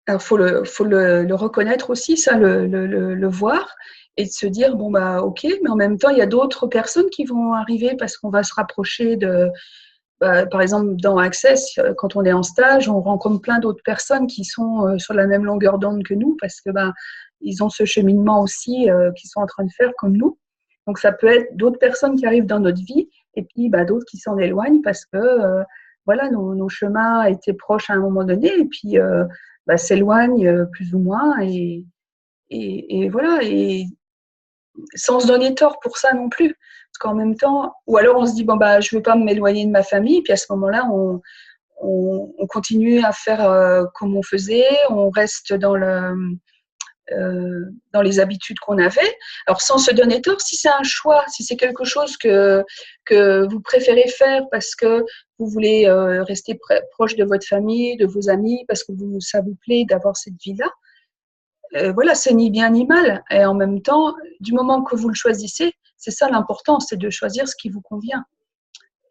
Alors, faut le reconnaître aussi, ça, le voir et de se dire, ok, mais en même temps, il y a d'autres personnes qui vont arriver parce qu'on va se rapprocher par exemple, dans Access, quand on est en stage, on rencontre plein d'autres personnes qui sont sur la même longueur d'onde que nous parce que ils ont ce cheminement aussi qu'ils sont en train de faire comme nous. Donc, ça peut être d'autres personnes qui arrivent dans notre vie et puis d'autres qui s'en éloignent parce que voilà, nos chemins étaient proches à un moment donné et puis s'éloignent plus ou moins et voilà, et sans se donner tort pour ça non plus. Parce qu'en même temps, ou alors on se dit, je ne veux pas m'éloigner de ma famille, puis à ce moment-là, on continue à faire comme on faisait, on reste dans les habitudes qu'on avait. Alors, sans se donner tort, si c'est un choix, si c'est quelque chose que vous préférez faire parce que vous voulez rester proche de votre famille, de vos amis, parce que ça vous plaît d'avoir cette vie-là, voilà, c'est ni bien ni mal. Et en même temps, du moment que vous le choisissez, c'est ça l'important, c'est de choisir ce qui vous convient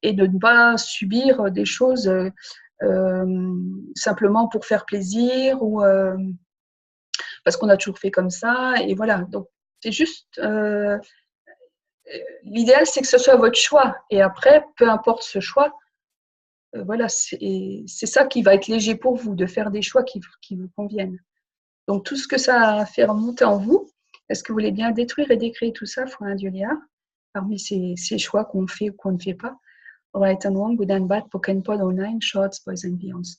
et de ne pas subir des choses simplement pour faire plaisir ou parce qu'on a toujours fait comme ça. Et voilà, donc c'est juste… l'idéal, c'est que ce soit votre choix. Et après, peu importe ce choix, voilà, c'est ça qui va être léger pour vous, de faire des choix qui vous conviennent. Donc, tout ce que ça fait remonter en vous, est-ce que vous voulez bien détruire et décréer tout ça, Frère Julia, parmi ces choix qu'on fait ou qu'on ne fait pas? Right and wrong, good and bad, Pokémon Pod online, shorts, boys and beyonds.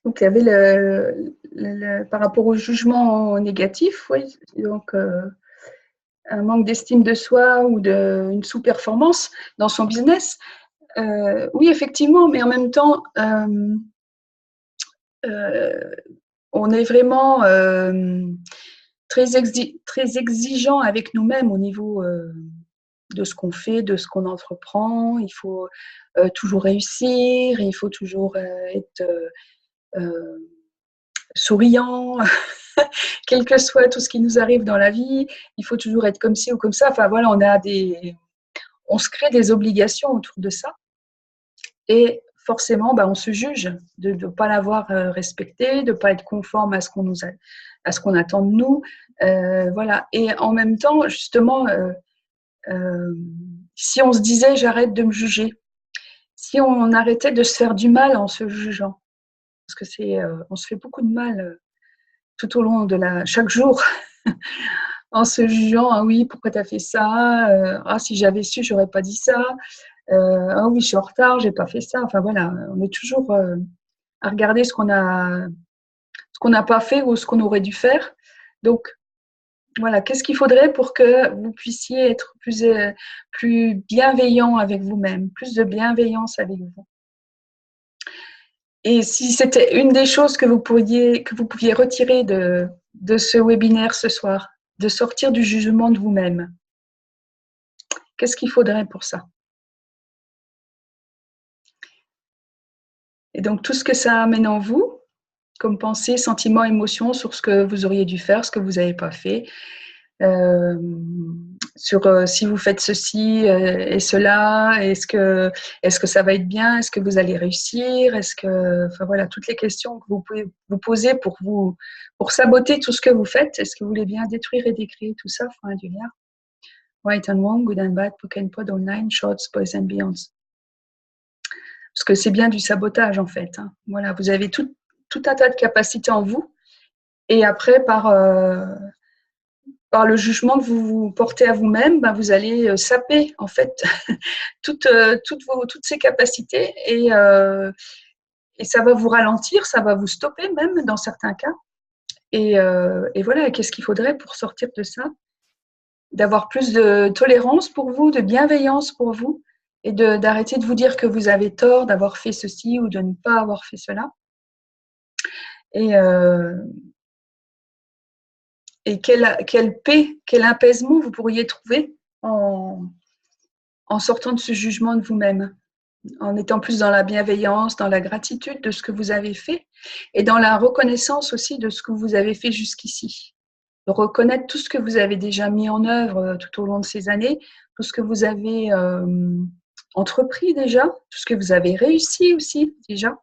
Donc, il y avait par rapport au jugement négatif, oui, donc un manque d'estime de soi ou une sous-performance dans son business. Oui, effectivement, mais en même temps, on est vraiment très exigeant avec nous-mêmes au niveau de ce qu'on fait, de ce qu'on entreprend. Il faut toujours réussir, il faut toujours être souriant, quel que soit tout ce qui nous arrive dans la vie. Il faut toujours être comme ci ou comme ça. Enfin voilà, on se crée des obligations autour de ça. Et forcément, on se juge de ne pas l'avoir respecté, de ne pas être conforme à ce qu'on attend de nous. Voilà. Et en même temps, justement, si on se disait j'arrête de me juger, si on arrêtait de se faire du mal en se jugeant, parce que on se fait beaucoup de mal tout au long de chaque jour en se jugeant, ah oui, pourquoi tu as fait ça, ah si j'avais su, j'aurais pas dit ça, ah oui, je suis en retard, j'ai pas fait ça. Enfin voilà, on est toujours à regarder ce qu'on n'a pas fait ou ce qu'on aurait dû faire. Donc voilà, qu'est-ce qu'il faudrait pour que vous puissiez être plus bienveillant avec vous-même, plus de bienveillance avec vous? Et si c'était une des choses que vous pouviez retirer de ce webinaire ce soir, de sortir du jugement de vous-même, qu'est-ce qu'il faudrait pour ça? Et donc, tout ce que ça amène en vous, comme pensée, sentiment, émotion, sur ce que vous auriez dû faire, ce que vous n'avez pas fait, sur si vous faites ceci et cela, est-ce que ça va être bien, est-ce que vous allez réussir, enfin voilà, toutes les questions que vous pouvez vous poser pour saboter tout ce que vous faites. Est-ce que vous voulez bien détruire et décrire tout ça, Frère Julia? Right and wrong, good and bad, Pokémon Pod online, shorts, boys and beyonds. Parce que c'est bien du sabotage en fait. Hein. Voilà, vous avez tout un tas de capacités en vous, et après par le jugement que vous portez à vous-même, vous allez saper en fait toutes ces capacités, et ça va vous ralentir, ça va vous stopper même dans certains cas. Et voilà, qu'est-ce qu'il faudrait pour sortir de ça? D'avoir plus de tolérance pour vous, de bienveillance pour vous, et d'arrêter de vous dire que vous avez tort d'avoir fait ceci ou de ne pas avoir fait cela. Et quelle paix, quel apaisement vous pourriez trouver en sortant de ce jugement de vous-même, en étant plus dans la bienveillance, dans la gratitude de ce que vous avez fait, et dans la reconnaissance aussi de ce que vous avez fait jusqu'ici. De reconnaître tout ce que vous avez déjà mis en œuvre tout au long de ces années, tout ce que vous avez entrepris déjà, tout ce que vous avez réussi aussi déjà.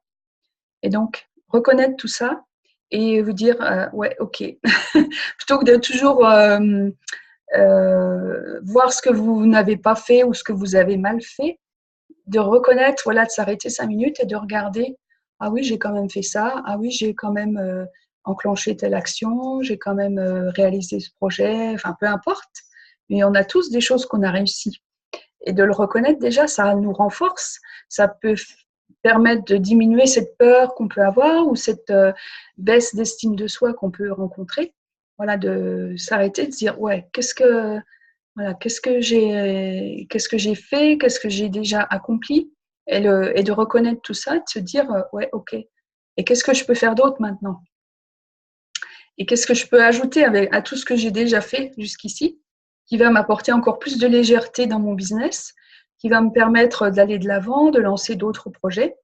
Et donc, reconnaître tout ça et vous dire ouais, ok. Plutôt que de toujours voir ce que vous n'avez pas fait ou ce que vous avez mal fait, de reconnaître, voilà, de s'arrêter 5 minutes et de regarder, ah oui, j'ai quand même fait ça, ah oui, j'ai quand même enclenché telle action, j'ai quand même réalisé ce projet, enfin peu importe, mais on a tous des choses qu'on a réussies. Et de le reconnaître déjà, ça nous renforce, ça peut permettre de diminuer cette peur qu'on peut avoir ou cette baisse d'estime de soi qu'on peut rencontrer. Voilà, de s'arrêter, de se dire, ouais, qu'est-ce que j'ai fait, qu'est-ce que j'ai déjà accompli, et de reconnaître tout ça, de se dire, ouais, ok, et qu'est-ce que je peux faire d'autre maintenant? Et qu'est-ce que je peux ajouter à tout ce que j'ai déjà fait jusqu'ici, qui va m'apporter encore plus de légèreté dans mon business, qui va me permettre d'aller de l'avant, de lancer d'autres projets,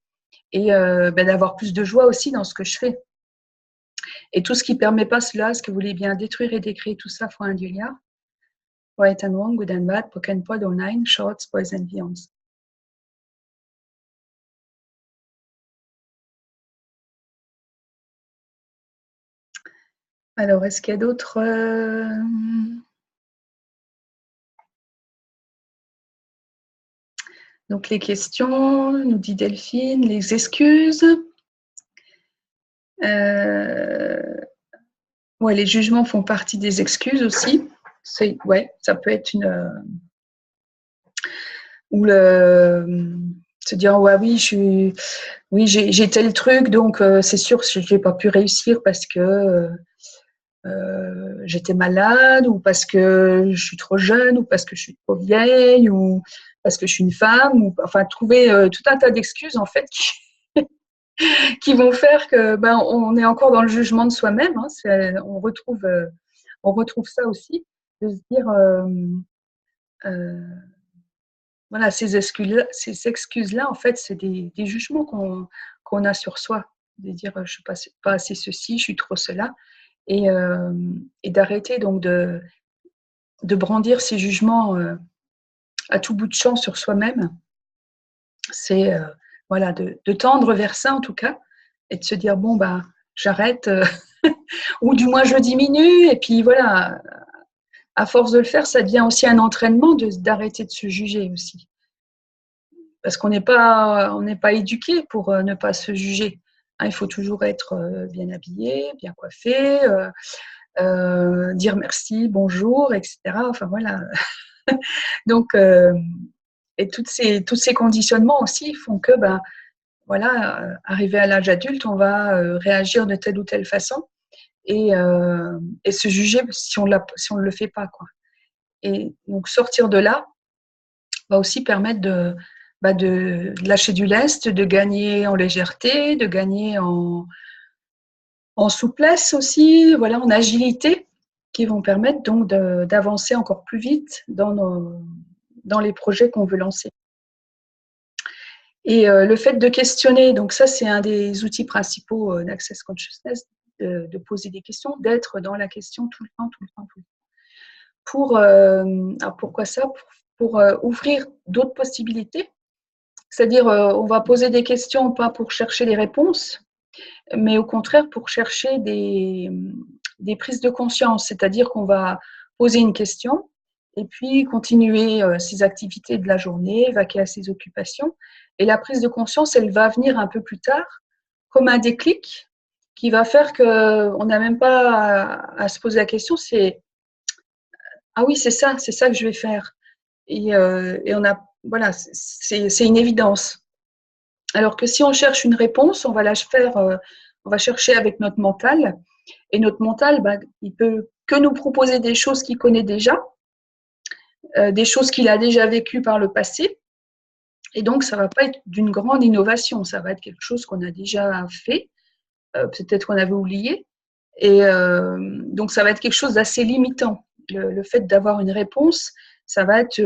et d'avoir plus de joie aussi dans ce que je fais. Et tout ce qui ne permet pas cela, ce que vous voulez bien détruire et décréer tout ça, faut un liard. Right and wrong, good and bad, broken pod online, shorts, boys and beyonds. Alors, est-ce qu'il y a d'autres Donc, les questions, nous dit Delphine, les excuses. Ouais, les jugements font partie des excuses aussi. Ouais, ça peut être une. Ou se dire, ouais, oui, j'ai tel truc, donc c'est sûr que je n'ai pas pu réussir parce que j'étais malade, ou parce que je suis trop jeune, ou parce que je suis trop vieille, ou parce que je suis une femme, ou enfin trouver tout un tas d'excuses en fait qui vont faire que on est encore dans le jugement de soi-même. Hein, on retrouve ça aussi, de se dire voilà, ces excuses-là, en fait, c'est des jugements qu'on a sur soi, de dire je suis pas assez ceci, je suis trop cela, et d'arrêter donc de brandir ces jugements à tout bout de champ sur soi-même. C'est voilà, de tendre vers ça en tout cas, et de se dire bon j'arrête, ou du moins je diminue, et puis voilà, à force de le faire, ça devient aussi un entraînement d'arrêter de se juger aussi. Parce qu'on n'est pas éduqué pour ne pas se juger. Hein, il faut toujours être bien habillé, bien coiffé, dire merci, bonjour, etc. Enfin voilà. Donc, et tous ces conditionnements aussi font que, voilà, arrivé à l'âge adulte, on va réagir de telle ou telle façon, et se juger si on ne le fait pas, quoi. Et donc sortir de là va aussi permettre de lâcher du lest, de gagner en légèreté, de gagner en souplesse aussi, voilà, en agilité, qui vont permettre donc d'avancer encore plus vite dans les projets qu'on veut lancer. Et le fait de questionner, donc ça c'est un des outils principaux d'Access Consciousness, de poser des questions, d'être dans la question tout le temps, tout le temps, tout le temps. Alors pourquoi ça? Pour ouvrir d'autres possibilités. C'est-à-dire, on va poser des questions pas pour chercher les réponses, mais au contraire pour chercher des prises de conscience. C'est-à-dire qu'on va poser une question et puis continuer ses activités de la journée, vaquer à ses occupations. Et la prise de conscience, elle va venir un peu plus tard, comme un déclic qui va faire qu'on n'a même pas à se poser la question, c'est « Ah oui, c'est ça que je vais faire ». Et on a, voilà, c'est une évidence. Alors que si on cherche une réponse, on va on va chercher avec notre mental. Et notre mental, il peut que nous proposer des choses qu'il connaît déjà, des choses qu'il a déjà vécues par le passé. Et donc, ça ne va pas être d'une grande innovation, ça va être quelque chose qu'on a déjà fait, peut-être qu'on avait oublié. Et donc, ça va être quelque chose d'assez limitant. Le fait d'avoir une réponse, ça va être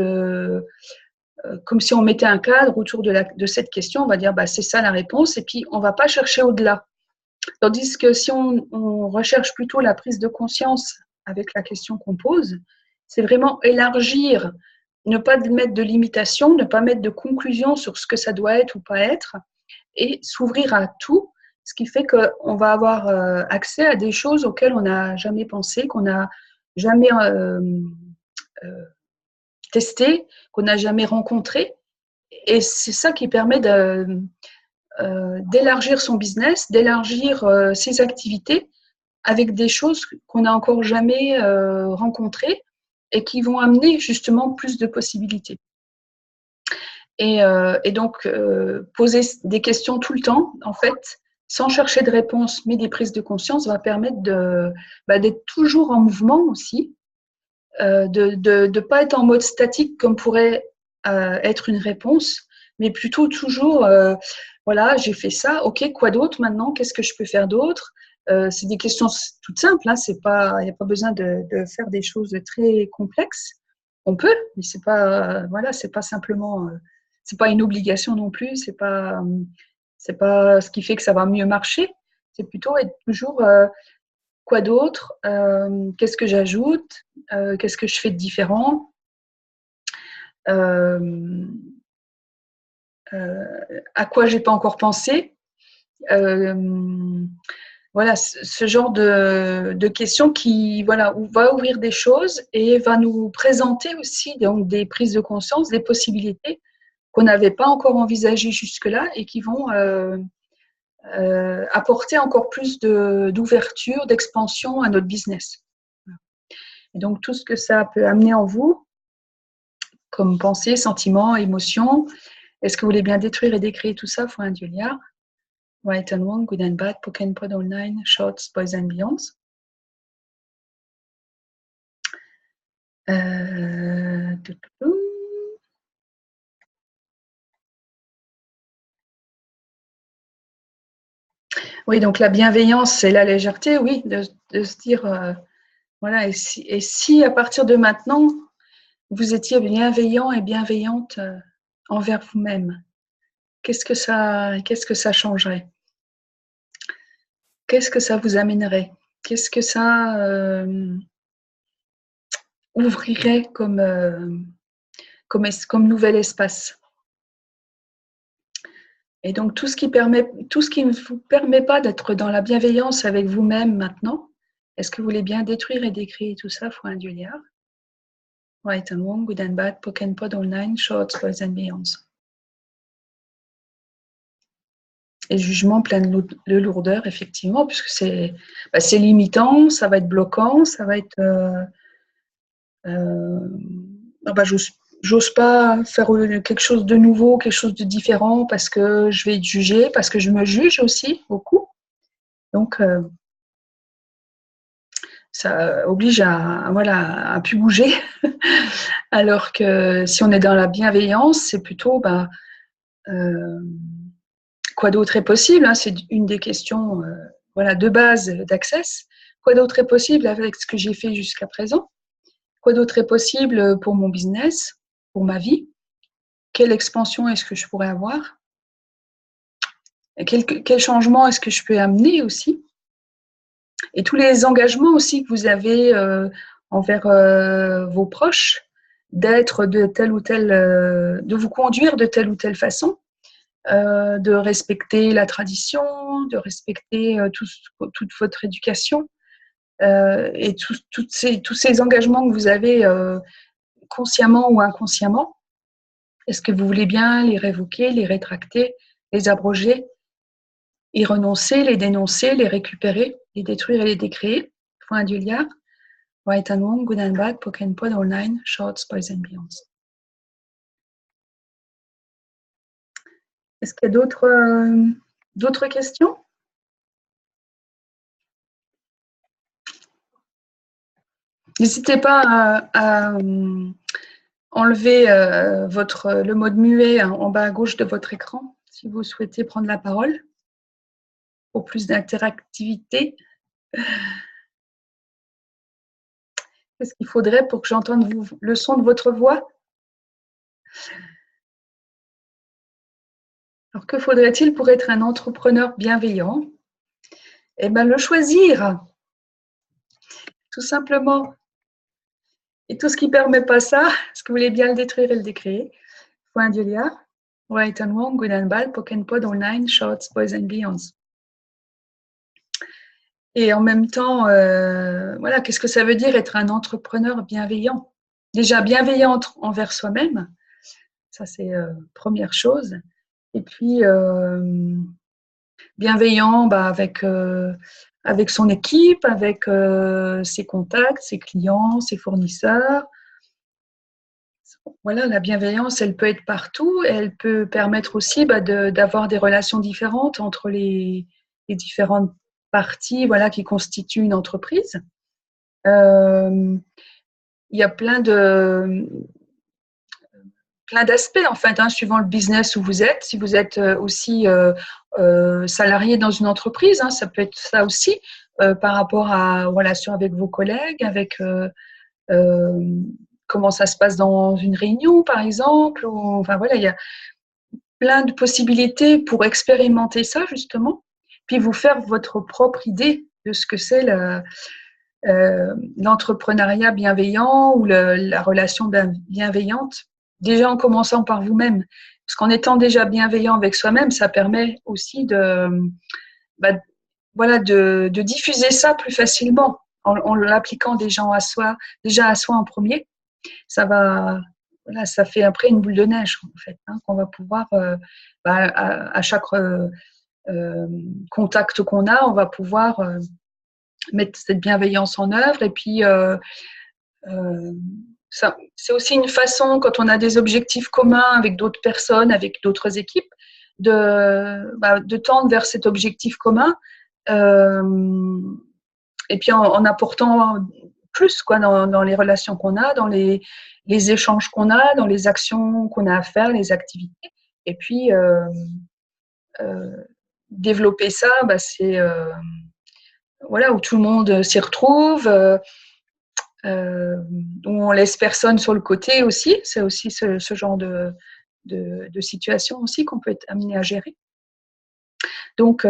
comme si on mettait un cadre autour de cette question. On va dire, c'est ça la réponse, et puis on ne va pas chercher au-delà. Tandis que si on recherche plutôt la prise de conscience avec la question qu'on pose, c'est vraiment élargir, ne pas mettre de limitation, ne pas mettre de conclusion sur ce que ça doit être ou pas être, et s'ouvrir à tout, ce qui fait qu'on va avoir accès à des choses auxquelles on n'a jamais pensé, qu'on n'a jamais testé, qu'on n'a jamais rencontré. Et c'est ça qui permet d'élargir son business, d'élargir ses activités avec des choses qu'on n'a encore jamais rencontrées et qui vont amener justement plus de possibilités. Et donc, poser des questions tout le temps, en fait, sans chercher de réponse, mais des prises de conscience, va permettre d'être toujours en mouvement aussi, de ne pas être en mode statique comme pourrait être une réponse, mais plutôt toujours, voilà, j'ai fait ça, ok, quoi d'autre maintenant, qu'est-ce que je peux faire d'autre? C'est des questions toutes simples, hein, il n'y a pas besoin de faire des choses très complexes. On peut, mais c'est pas, voilà, c'est pas simplement, c'est pas une obligation non plus, c'est pas, C'est pas ce qui fait que ça va mieux marcher. C'est plutôt être toujours quoi d'autre, qu'est-ce que j'ajoute, qu'est-ce que je fais de différent, à quoi j'ai pas encore pensé. Voilà, ce genre de questions qui va ouvrir des choses et va nous présenter aussi donc, des prises de conscience, des possibilités qu'on n'avait pas encore envisagées jusque-là et qui vont apporter encore plus d'ouverture, d'expansion à notre business. Et donc, tout ce que ça peut amener en vous, comme pensée, sentiment, émotion, est-ce que vous voulez bien détruire et décréer tout ça, foi Julia? Right and wrong, good and bad, Pokken Pod Online, Shorts, Boys and Beyonds. Oui, donc la bienveillance et la légèreté, oui, de se dire, voilà, et si à partir de maintenant, vous étiez bienveillant et bienveillante envers vous-même, qu'est-ce que ça changerait? Qu'est-ce que ça vous amènerait? Qu'est-ce que ça ouvrirait comme nouvel espace? Et donc, tout ce qui ne vous permet pas d'être dans la bienveillance avec vous-même maintenant, est-ce que vous voulez bien détruire et décrire tout ça, foi Julia? Right and wrong, good and bad, Pokken Pod Online, Shorts, Boys and Beyonds. Et jugement plein de lourdeur, effectivement, puisque c'est limitant, ça va être bloquant, ça va être... j'ose pas faire quelque chose de nouveau, quelque chose de différent, parce que je vais être jugée, parce que je me juge aussi beaucoup. Donc, ça oblige à plus bouger. Alors que si on est dans la bienveillance, c'est plutôt... quoi d'autre est possible, hein, c'est une des questions de base d'Access. Quoi d'autre est possible avec ce que j'ai fait jusqu'à présent? Quoi d'autre est possible pour mon business, pour ma vie? Quelle expansion est-ce que je pourrais avoir? Et quel changement est-ce que je peux amener aussi? Et tous les engagements aussi que vous avez envers vos proches, d'être de telle ou telle, de vous conduire de telle ou telle façon. De respecter la tradition, de respecter toute votre éducation et tous ces engagements que vous avez consciemment ou inconsciemment. Est-ce que vous voulez bien les révoquer, les rétracter, les abroger, y renoncer, les dénoncer, les récupérer, les détruire et les décréer? Point Julia. Right and wrong, good and bad, Pokken Pod Online, Shorts, Boys and Beyonds. Est-ce qu'il y a d'autres questions? N'hésitez pas à enlever le mode muet en bas à gauche de votre écran si vous souhaitez prendre la parole pour plus d'interactivité. Qu'est-ce qu'il faudrait pour que j'entende le son de votre voix? Alors, que faudrait-il pour être un entrepreneur bienveillant? Eh bien, le choisir, tout simplement. Et tout ce qui ne permet pas ça, est-ce que vous voulez bien le détruire et le décréer? Point Julia. Right and wrong, good and bad, Pokken Pod Online, Shorts, Boys and Beyonds. Et en même temps, qu'est-ce que ça veut dire être un entrepreneur bienveillant? Déjà bienveillant envers soi-même, ça c'est première chose. Et puis bienveillant avec son équipe, avec ses contacts, ses clients, ses fournisseurs. Voilà, la bienveillance, elle peut être partout. Elle peut permettre aussi d'avoir des relations différentes entre les différentes parties qui constituent une entreprise. Il y a plein d'aspects en fait, suivant le business où vous êtes. Si vous êtes aussi salarié dans une entreprise, ça peut être ça aussi par rapport à relation avec vos collègues, avec comment ça se passe dans une réunion par exemple. Il y a plein de possibilités pour expérimenter ça, justement, puis vous faire votre propre idée de ce que c'est l'entrepreneuriat bienveillant ou la relation bienveillante, déjà en commençant par vous-même. Parce qu'en étant déjà bienveillant avec soi-même, ça permet aussi bah, voilà, de diffuser ça plus facilement en l'appliquant déjà à soi en premier. Ça va, voilà, ça fait après une boule de neige en fait, hein, qu'on va pouvoir à chaque contact qu'on a, on va pouvoir mettre cette bienveillance en œuvre. Et puis ça, c'est aussi une façon, quand on a des objectifs communs avec d'autres personnes, avec d'autres équipes, de tendre vers cet objectif commun. Et puis en apportant plus quoi, dans les relations qu'on a, dans les échanges qu'on a, dans les actions qu'on a à faire, les activités. Et puis développer ça, c'est voilà, où tout le monde s'y retrouve, où on laisse personne sur le côté aussi. C'est aussi ce genre de situation aussi qu'on peut être amené à gérer. Donc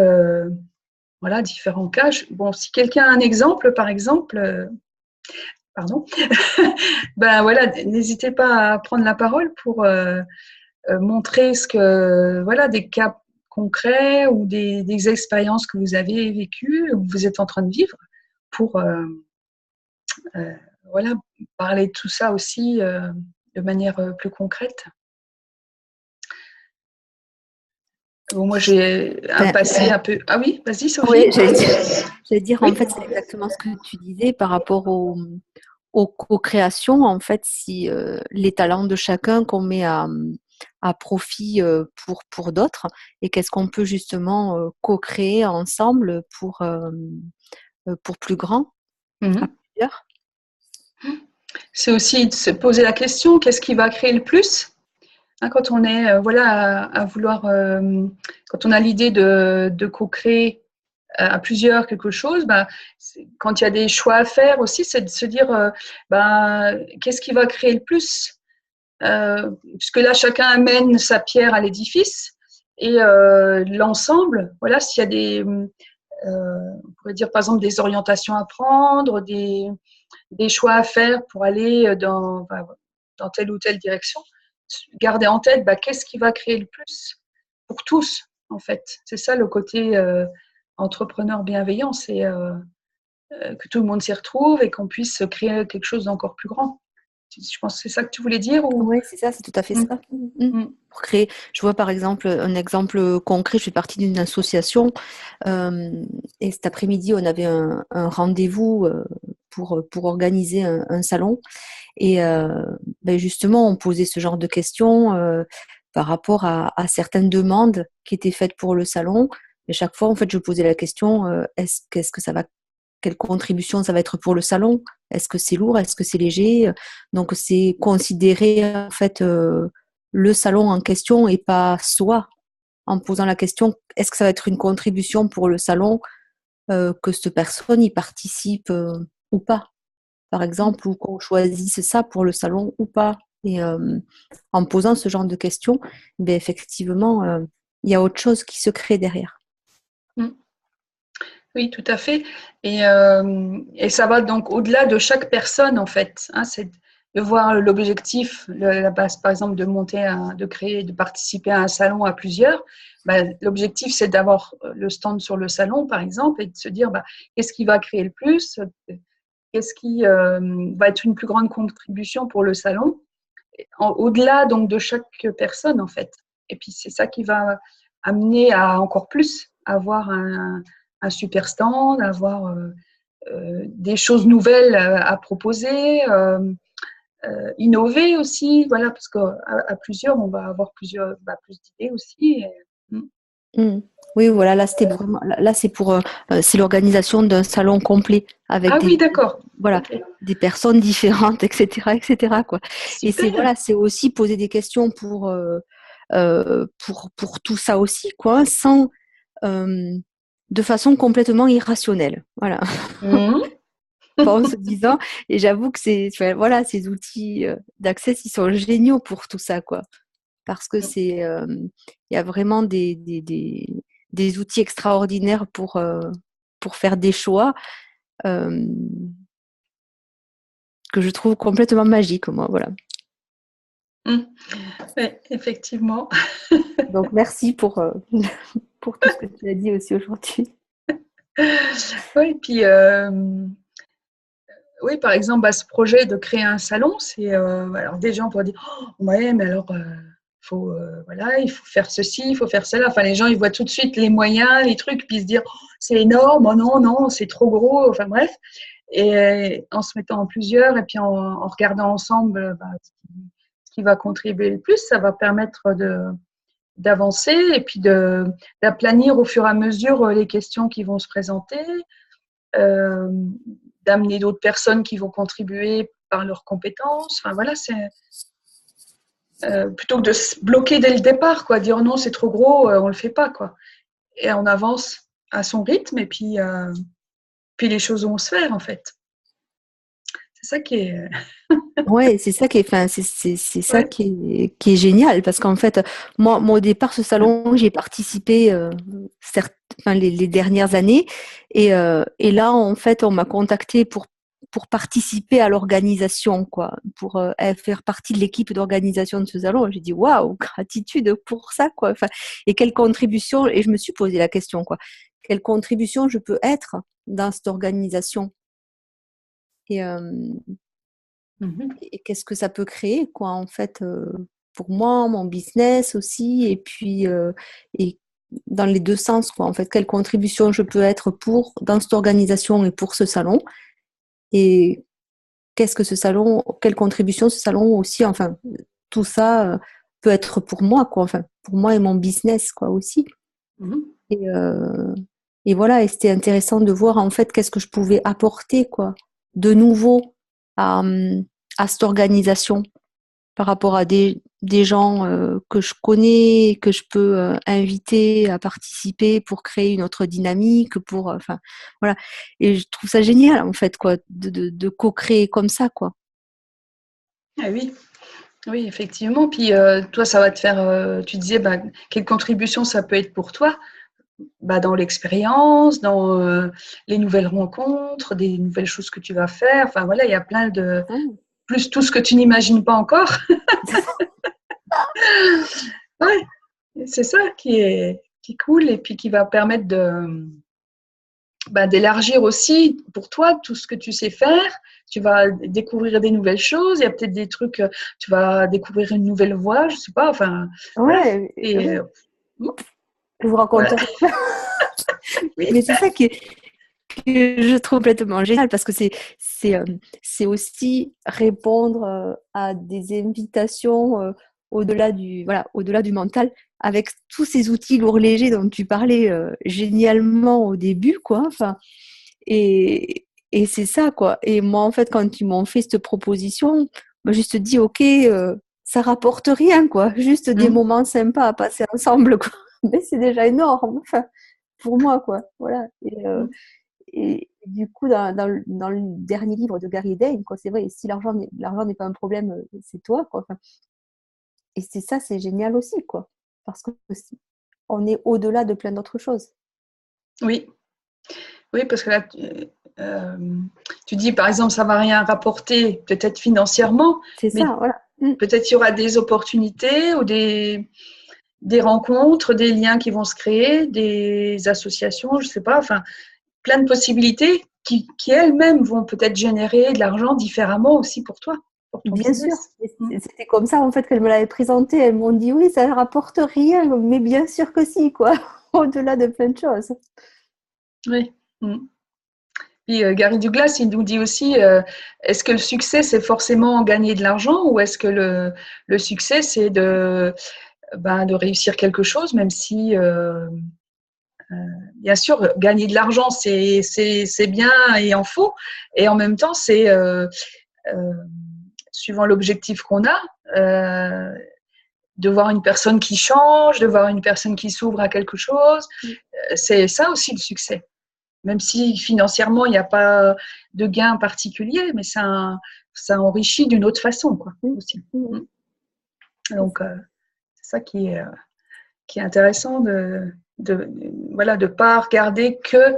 voilà, différents cas. Bon, si quelqu'un a un exemple, par exemple, pardon, ben voilà, n'hésitez pas à prendre la parole pour montrer voilà, des cas concrets ou des expériences que vous avez vécues ou que vous êtes en train de vivre pour voilà, parler de tout ça aussi de manière plus concrète. Bon, moi, j'ai un passé un peu… Ah oui, vas-y, Sophie. Oui, j'allais dire en fait, c'est exactement ce que tu disais par rapport aux co-créations. En fait, si les talents de chacun qu'on met à profit pour d'autres, et qu'est-ce qu'on peut justement co-créer ensemble pour plus grand, à plusieurs. C'est aussi de se poser la question, qu'est-ce qui va créer le plus, hein, quand on est voilà, à vouloir, quand on a l'idée de co-créer à plusieurs quelque chose, quand il y a des choix à faire aussi, c'est de se dire qu'est-ce qui va créer le plus, puisque là chacun amène sa pierre à l'édifice et l'ensemble, voilà, s'il y a on pourrait dire par exemple des orientations à prendre, des choix à faire pour aller dans telle ou telle direction, garder en tête qu'est-ce qui va créer le plus pour tous, en fait. C'est ça le côté entrepreneur bienveillant, c'est que tout le monde s'y retrouve et qu'on puisse créer quelque chose d'encore plus grand. Je pense que c'est ça que tu voulais dire ou… Oui, c'est ça, c'est tout à fait ça. Pour créer, je vois par exemple un exemple concret, je fais partie d'une association et cet après-midi, on avait un rendez-vous pour organiser un salon et justement, on posait ce genre de questions par rapport à certaines demandes qui étaient faites pour le salon. Et chaque fois, en fait, je posais la question, qu'est-ce que ça va, quelle contribution ça va être pour le salon? Est-ce que c'est lourd? Est-ce que c'est léger? Donc, c'est considérer en fait le salon en question et pas soi, en posant la question, est-ce que ça va être une contribution pour le salon que cette personne y participe ou pas, par exemple, ou qu'on choisisse ça pour le salon ou pas. Et en posant ce genre de questions, effectivement, il y a autre chose qui se crée derrière. Oui, tout à fait. Et ça va donc au-delà de chaque personne, en fait, hein, c'est de voir l'objectif, la base, par exemple, de créer, de participer à un salon à plusieurs. L'objectif, c'est d'avoir le stand sur le salon, par exemple, et de se dire qu'est-ce qui va créer le plus, qu'est-ce qui va être une plus grande contribution pour le salon, au-delà donc de chaque personne, en fait. Et puis, c'est ça qui va amener à encore plus avoir un super stand, avoir des choses nouvelles à proposer, innover aussi, voilà, parce qu'à plusieurs, on va avoir plus d'idées aussi. Oui, voilà, là c'était vraiment, là c'est pour, c'est l'organisation d'un salon complet avec oui, d'accord. Voilà, des personnes différentes, etc., quoi. Super. Et c'est voilà, c'est aussi poser des questions pour tout ça aussi, quoi, sans de façon complètement irrationnelle, voilà. En se disant, et j'avoue que voilà, ces outils d'accès, ils sont géniaux pour tout ça, quoi. parce que il y a vraiment des outils extraordinaires pour faire des choix que je trouve complètement magiques, moi, voilà. Oui, effectivement. Donc, merci pour tout ce que tu as dit aussi aujourd'hui. Oui, puis oui, par exemple, ce projet de créer un salon, c'est alors des gens pourraient dire oh, ouais, mais alors voilà, il faut faire ceci, il faut faire cela. Enfin, les gens ils voient tout de suite les moyens, les trucs, puis ils se disent oh, c'est énorme, oh non, non, c'est trop gros. Enfin bref, et en se mettant en plusieurs et puis en regardant ensemble ce qui va contribuer le plus, ça va permettre d'avancer et puis d'aplanir au fur et à mesure les questions qui vont se présenter. Euh, d'amener d'autres personnes qui vont contribuer par leurs compétences. Enfin voilà, c'est plutôt que de se bloquer dès le départ, quoi, dire non c'est trop gros, on le fait pas, quoi. Et on avance à son rythme et puis les choses vont se faire en fait. C'est ça qui est. Ouais, c'est ça qui est, enfin, c'est ça Ouais. qui est génial parce qu'en fait, moi, au départ, ce salon, j'ai participé les dernières années et là, en fait, on m'a contacté pour participer à l'organisation, quoi, pour faire partie de l'équipe d'organisation de ce salon. J'ai dit waouh, gratitude pour ça, quoi. Enfin, et quelle contribution, et je me suis posé la question, quoi, quelle contribution je peux être dans cette organisation et et qu'est-ce que ça peut créer, quoi, en fait, pour moi, mon business aussi, et puis et dans les deux sens, quoi, en fait, quelle contribution je peux être dans cette organisation et pour ce salon, et qu'est-ce que ce salon, quelle contribution ce salon aussi, enfin, tout ça peut être pour moi, quoi, enfin, pour moi et mon business, quoi, aussi. Et, euh, et voilà, et c'était intéressant de voir, en fait, qu'est-ce que je pouvais apporter, quoi, de nouveau à cette organisation par rapport à des gens que je connais, que je peux inviter à participer pour créer une autre dynamique, enfin, voilà. Et je trouve ça génial, en fait, quoi, de co-créer comme ça, quoi. Ah oui. Oui, effectivement. Puis toi, ça va te faire. Tu disais, quelle contribution ça peut être pour toi, dans l'expérience, dans les nouvelles rencontres, des nouvelles choses que tu vas faire. Enfin voilà, il y a plein de plus tout ce que tu n'imagines pas encore. Ouais, c'est ça qui est cool et puis qui va permettre d'élargir aussi pour toi tout ce que tu sais faire. Tu vas découvrir des nouvelles choses. Il y a peut-être des trucs, tu vas découvrir une nouvelle voie, je sais pas. Enfin, voilà. Ouais, Et je vous raconte. voilà. Oui. Mais c'est ça que je trouve complètement génial parce que c'est aussi répondre à des invitations au-delà du mental avec tous ces outils lourds légers dont tu parlais génialement au début, quoi. Enfin, et c'est ça, quoi. Et moi, en fait, quand ils m'ont fait cette proposition, moi, juste dit, OK, ça rapporte rien, quoi. Juste des moments sympas à passer ensemble, quoi. Mais c'est déjà énorme, enfin, pour moi, quoi. Voilà. Et du coup, dans le dernier livre de Gary Dane, quoi, c'est vrai, si l'argent n'est pas un problème, c'est toi, quoi. Enfin, et c'est ça, c'est génial aussi, quoi. Parce que on est au-delà de plein d'autres choses. Oui. Oui, parce que là, tu dis, par exemple, ça ne va rien rapporter, peut-être financièrement, C'est mais ça, voilà. peut-être il y aura des opportunités ou des rencontres, des liens qui vont se créer, des associations, je ne sais pas, enfin, plein de possibilités qui elles-mêmes vont peut-être générer de l'argent différemment aussi pour toi, pour ton Bien sûr, business. c'était comme ça en fait qu'elles me l'avaient présenté. Elles m'ont dit oui, ça ne rapporte rien, mais bien sûr que si, quoi. Au-delà de plein de choses. Oui. Puis Gary Douglas, il nous dit aussi, est-ce que le succès, c'est forcément gagner de l'argent ou est-ce que le succès, c'est de réussir quelque chose, même si, bien sûr, gagner de l'argent, c'est bien et en faut. Et en même temps, c'est, suivant l'objectif qu'on a, de voir une personne qui change, de voir une personne qui s'ouvre à quelque chose. C'est ça aussi le succès. Même si financièrement, il n'y a pas de gain particulier, mais ça enrichit d'une autre façon, quoi, aussi. Donc, ça qui est intéressant voilà, de pas regarder que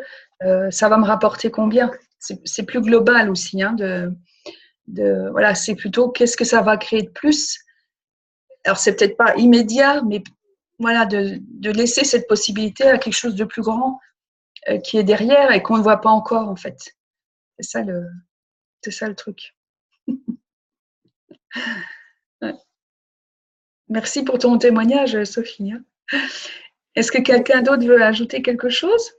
ça va me rapporter combien. C'est plus global aussi, hein, voilà, c'est plutôt qu'est-ce que ça va créer de plus. Alors, c'est peut-être pas immédiat, mais voilà, de laisser cette possibilité à quelque chose de plus grand qui est derrière et qu'on ne voit pas encore, en fait. C'est ça le truc. Ouais. Merci pour ton témoignage, Sophie. Est-ce que quelqu'un d'autre veut ajouter quelque chose?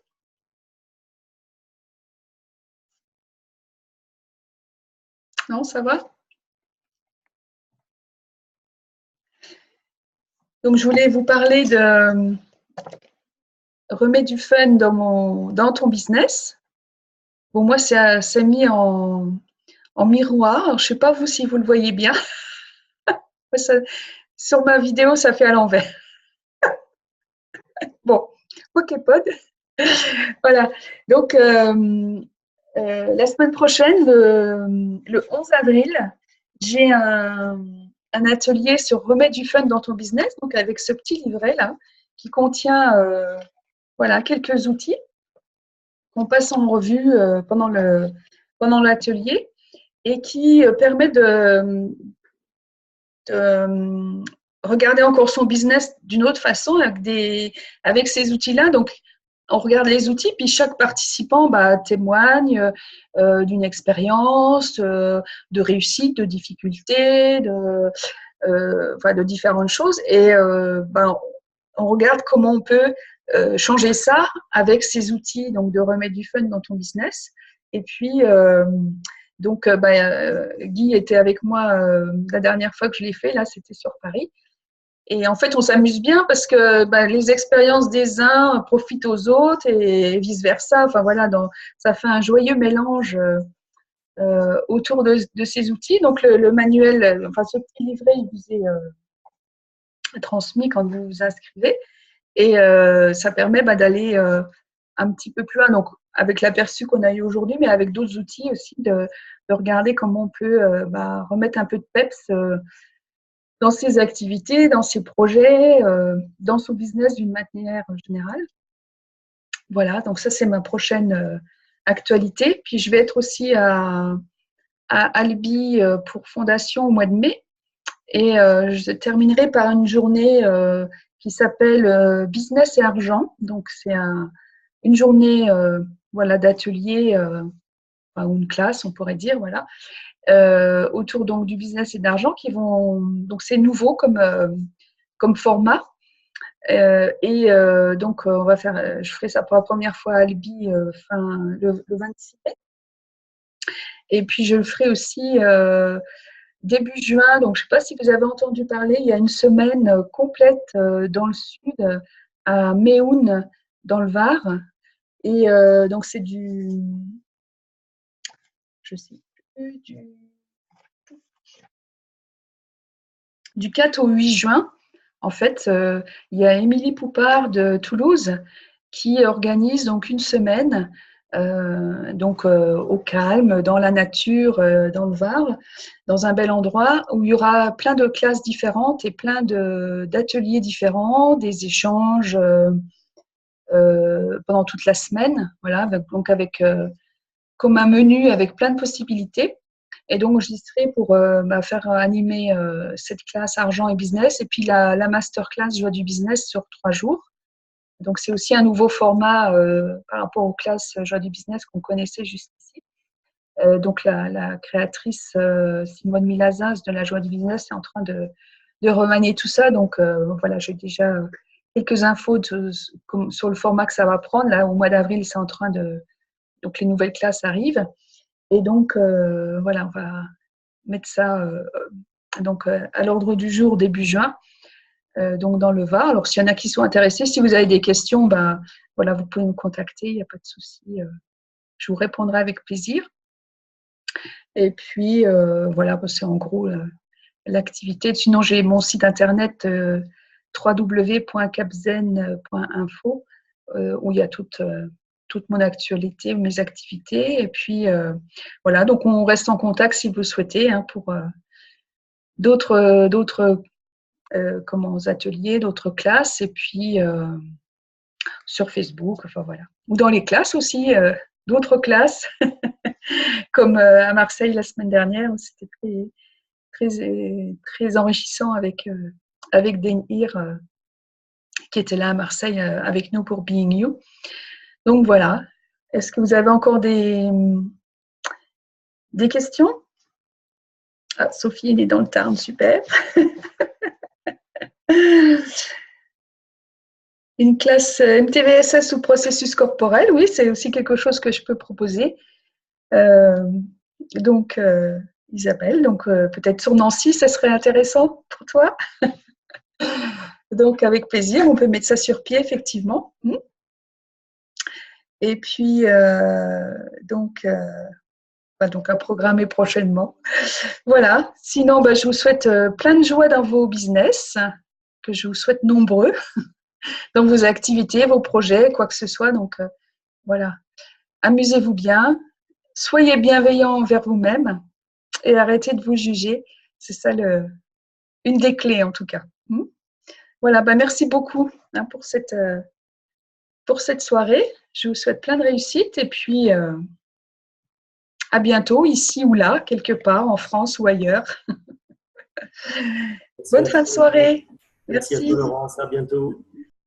Non, ça va? Donc, je voulais vous parler de remets du fun dans ton business. Bon, moi, c'est mis en miroir. Alors, je ne sais pas vous si vous le voyez bien. Sur ma vidéo, ça fait à l'envers. Bon, ok, pod. Voilà. Donc, la semaine prochaine, le 11 avril, j'ai un atelier sur remettre du fun dans ton business, donc avec ce petit livret là, qui contient voilà, quelques outils qu'on passe en revue pendant l'atelier et qui permet de regarder encore son business d'une autre façon avec ces outils-là. Donc, on regarde les outils, puis chaque participant témoigne d'une expérience, de réussite, de difficultés, de différentes choses. Et on regarde comment on peut changer ça avec ces outils donc de remettre du fun dans ton business. Et puis, Guy était avec moi la dernière fois que je l'ai fait, là, c'était sur Paris. Et en fait, on s'amuse bien parce que les expériences des uns profitent aux autres et vice-versa. Enfin, voilà, ça fait un joyeux mélange autour de ces outils. Donc, le manuel, enfin, ce petit livret, il vous est transmis quand vous vous inscrivez. Et ça permet d'aller un petit peu plus loin. Donc, avec l'aperçu qu'on a eu aujourd'hui, mais avec d'autres outils aussi, de regarder comment on peut remettre un peu de peps dans ses activités, dans ses projets, dans son business d'une manière générale. Voilà, donc ça, c'est ma prochaine actualité. Puis, je vais être aussi à Albi pour Fondation au mois de mai. Et je terminerai par une journée qui s'appelle Business et Argent. Donc, c'est une journée voilà, d'atelier, ou une classe, on pourrait dire, voilà, autour donc, du business et d'argent qui vont. Donc, c'est nouveau comme format. Donc, je ferai ça pour la première fois à Albi le 26 mai. Et puis, je le ferai aussi début juin. Donc, je ne sais pas si vous avez entendu parler, il y a une semaine complète dans le sud, à Méhoun, dans le Var. Et donc, c'est je sais plus, du 4 au 8 juin. En fait, il y a Émilie Poupard de Toulouse qui organise donc une semaine au calme, dans la nature, dans le Var, dans un bel endroit où il y aura plein de classes différentes et plein d'ateliers différents, des échanges pendant toute la semaine, voilà, donc avec comme un menu avec plein de possibilités. Et donc, j'y serai pour faire animer cette classe argent et business et puis la masterclass joie du business sur 3 jours. Donc, c'est aussi un nouveau format par rapport aux classes joie du business qu'on connaissait jusqu'ici. Donc, la créatrice Simone Milazas de la joie du business est en train de remanier tout ça. Donc, voilà, j'ai déjà quelques infos sur le format que ça va prendre. Là, au mois d'avril, c'est en train donc, les nouvelles classes arrivent. Et donc, voilà, on va mettre ça à l'ordre du jour début juin, donc dans le Var. Alors, s'il y en a qui sont intéressés, si vous avez des questions, voilà, vous pouvez me contacter, il n'y a pas de souci. Je vous répondrai avec plaisir. Et puis, voilà, c'est en gros l'activité. Sinon, j'ai mon site internet www.capzen.info où il y a toute mon actualité, mes activités. Et puis, voilà, donc on reste en contact si vous le souhaitez pour d'autres ateliers, d'autres classes, et puis sur Facebook, enfin voilà. Ou dans les classes aussi, d'autres classes, comme à Marseille la semaine dernière, où c'était très enrichissant avec Denir qui était là à Marseille avec nous pour Being You. Donc voilà. Est-ce que vous avez encore des questions? Ah, Sophie, elle est dans le Tarn, super. Une classe MTVSS ou processus corporel, oui, c'est aussi quelque chose que je peux proposer. Donc, Isabelle, donc peut-être sur Nancy, ça serait intéressant pour toi. Donc, avec plaisir, on peut mettre ça sur pied, effectivement. Et puis, donc à programmer prochainement. Voilà. Sinon, je vous souhaite plein de joie dans vos business, que je vous souhaite nombreux dans vos activités, vos projets, quoi que ce soit. Donc, voilà. Amusez-vous bien. Soyez bienveillants envers vous-même et arrêtez de vous juger. C'est ça une des clés, en tout cas. Voilà. Merci beaucoup pour cette soirée. Je vous souhaite plein de réussite et puis à bientôt, ici ou là, quelque part, en France ou ailleurs. Bonne fin de soirée. Merci à toi, Laurence. À bientôt.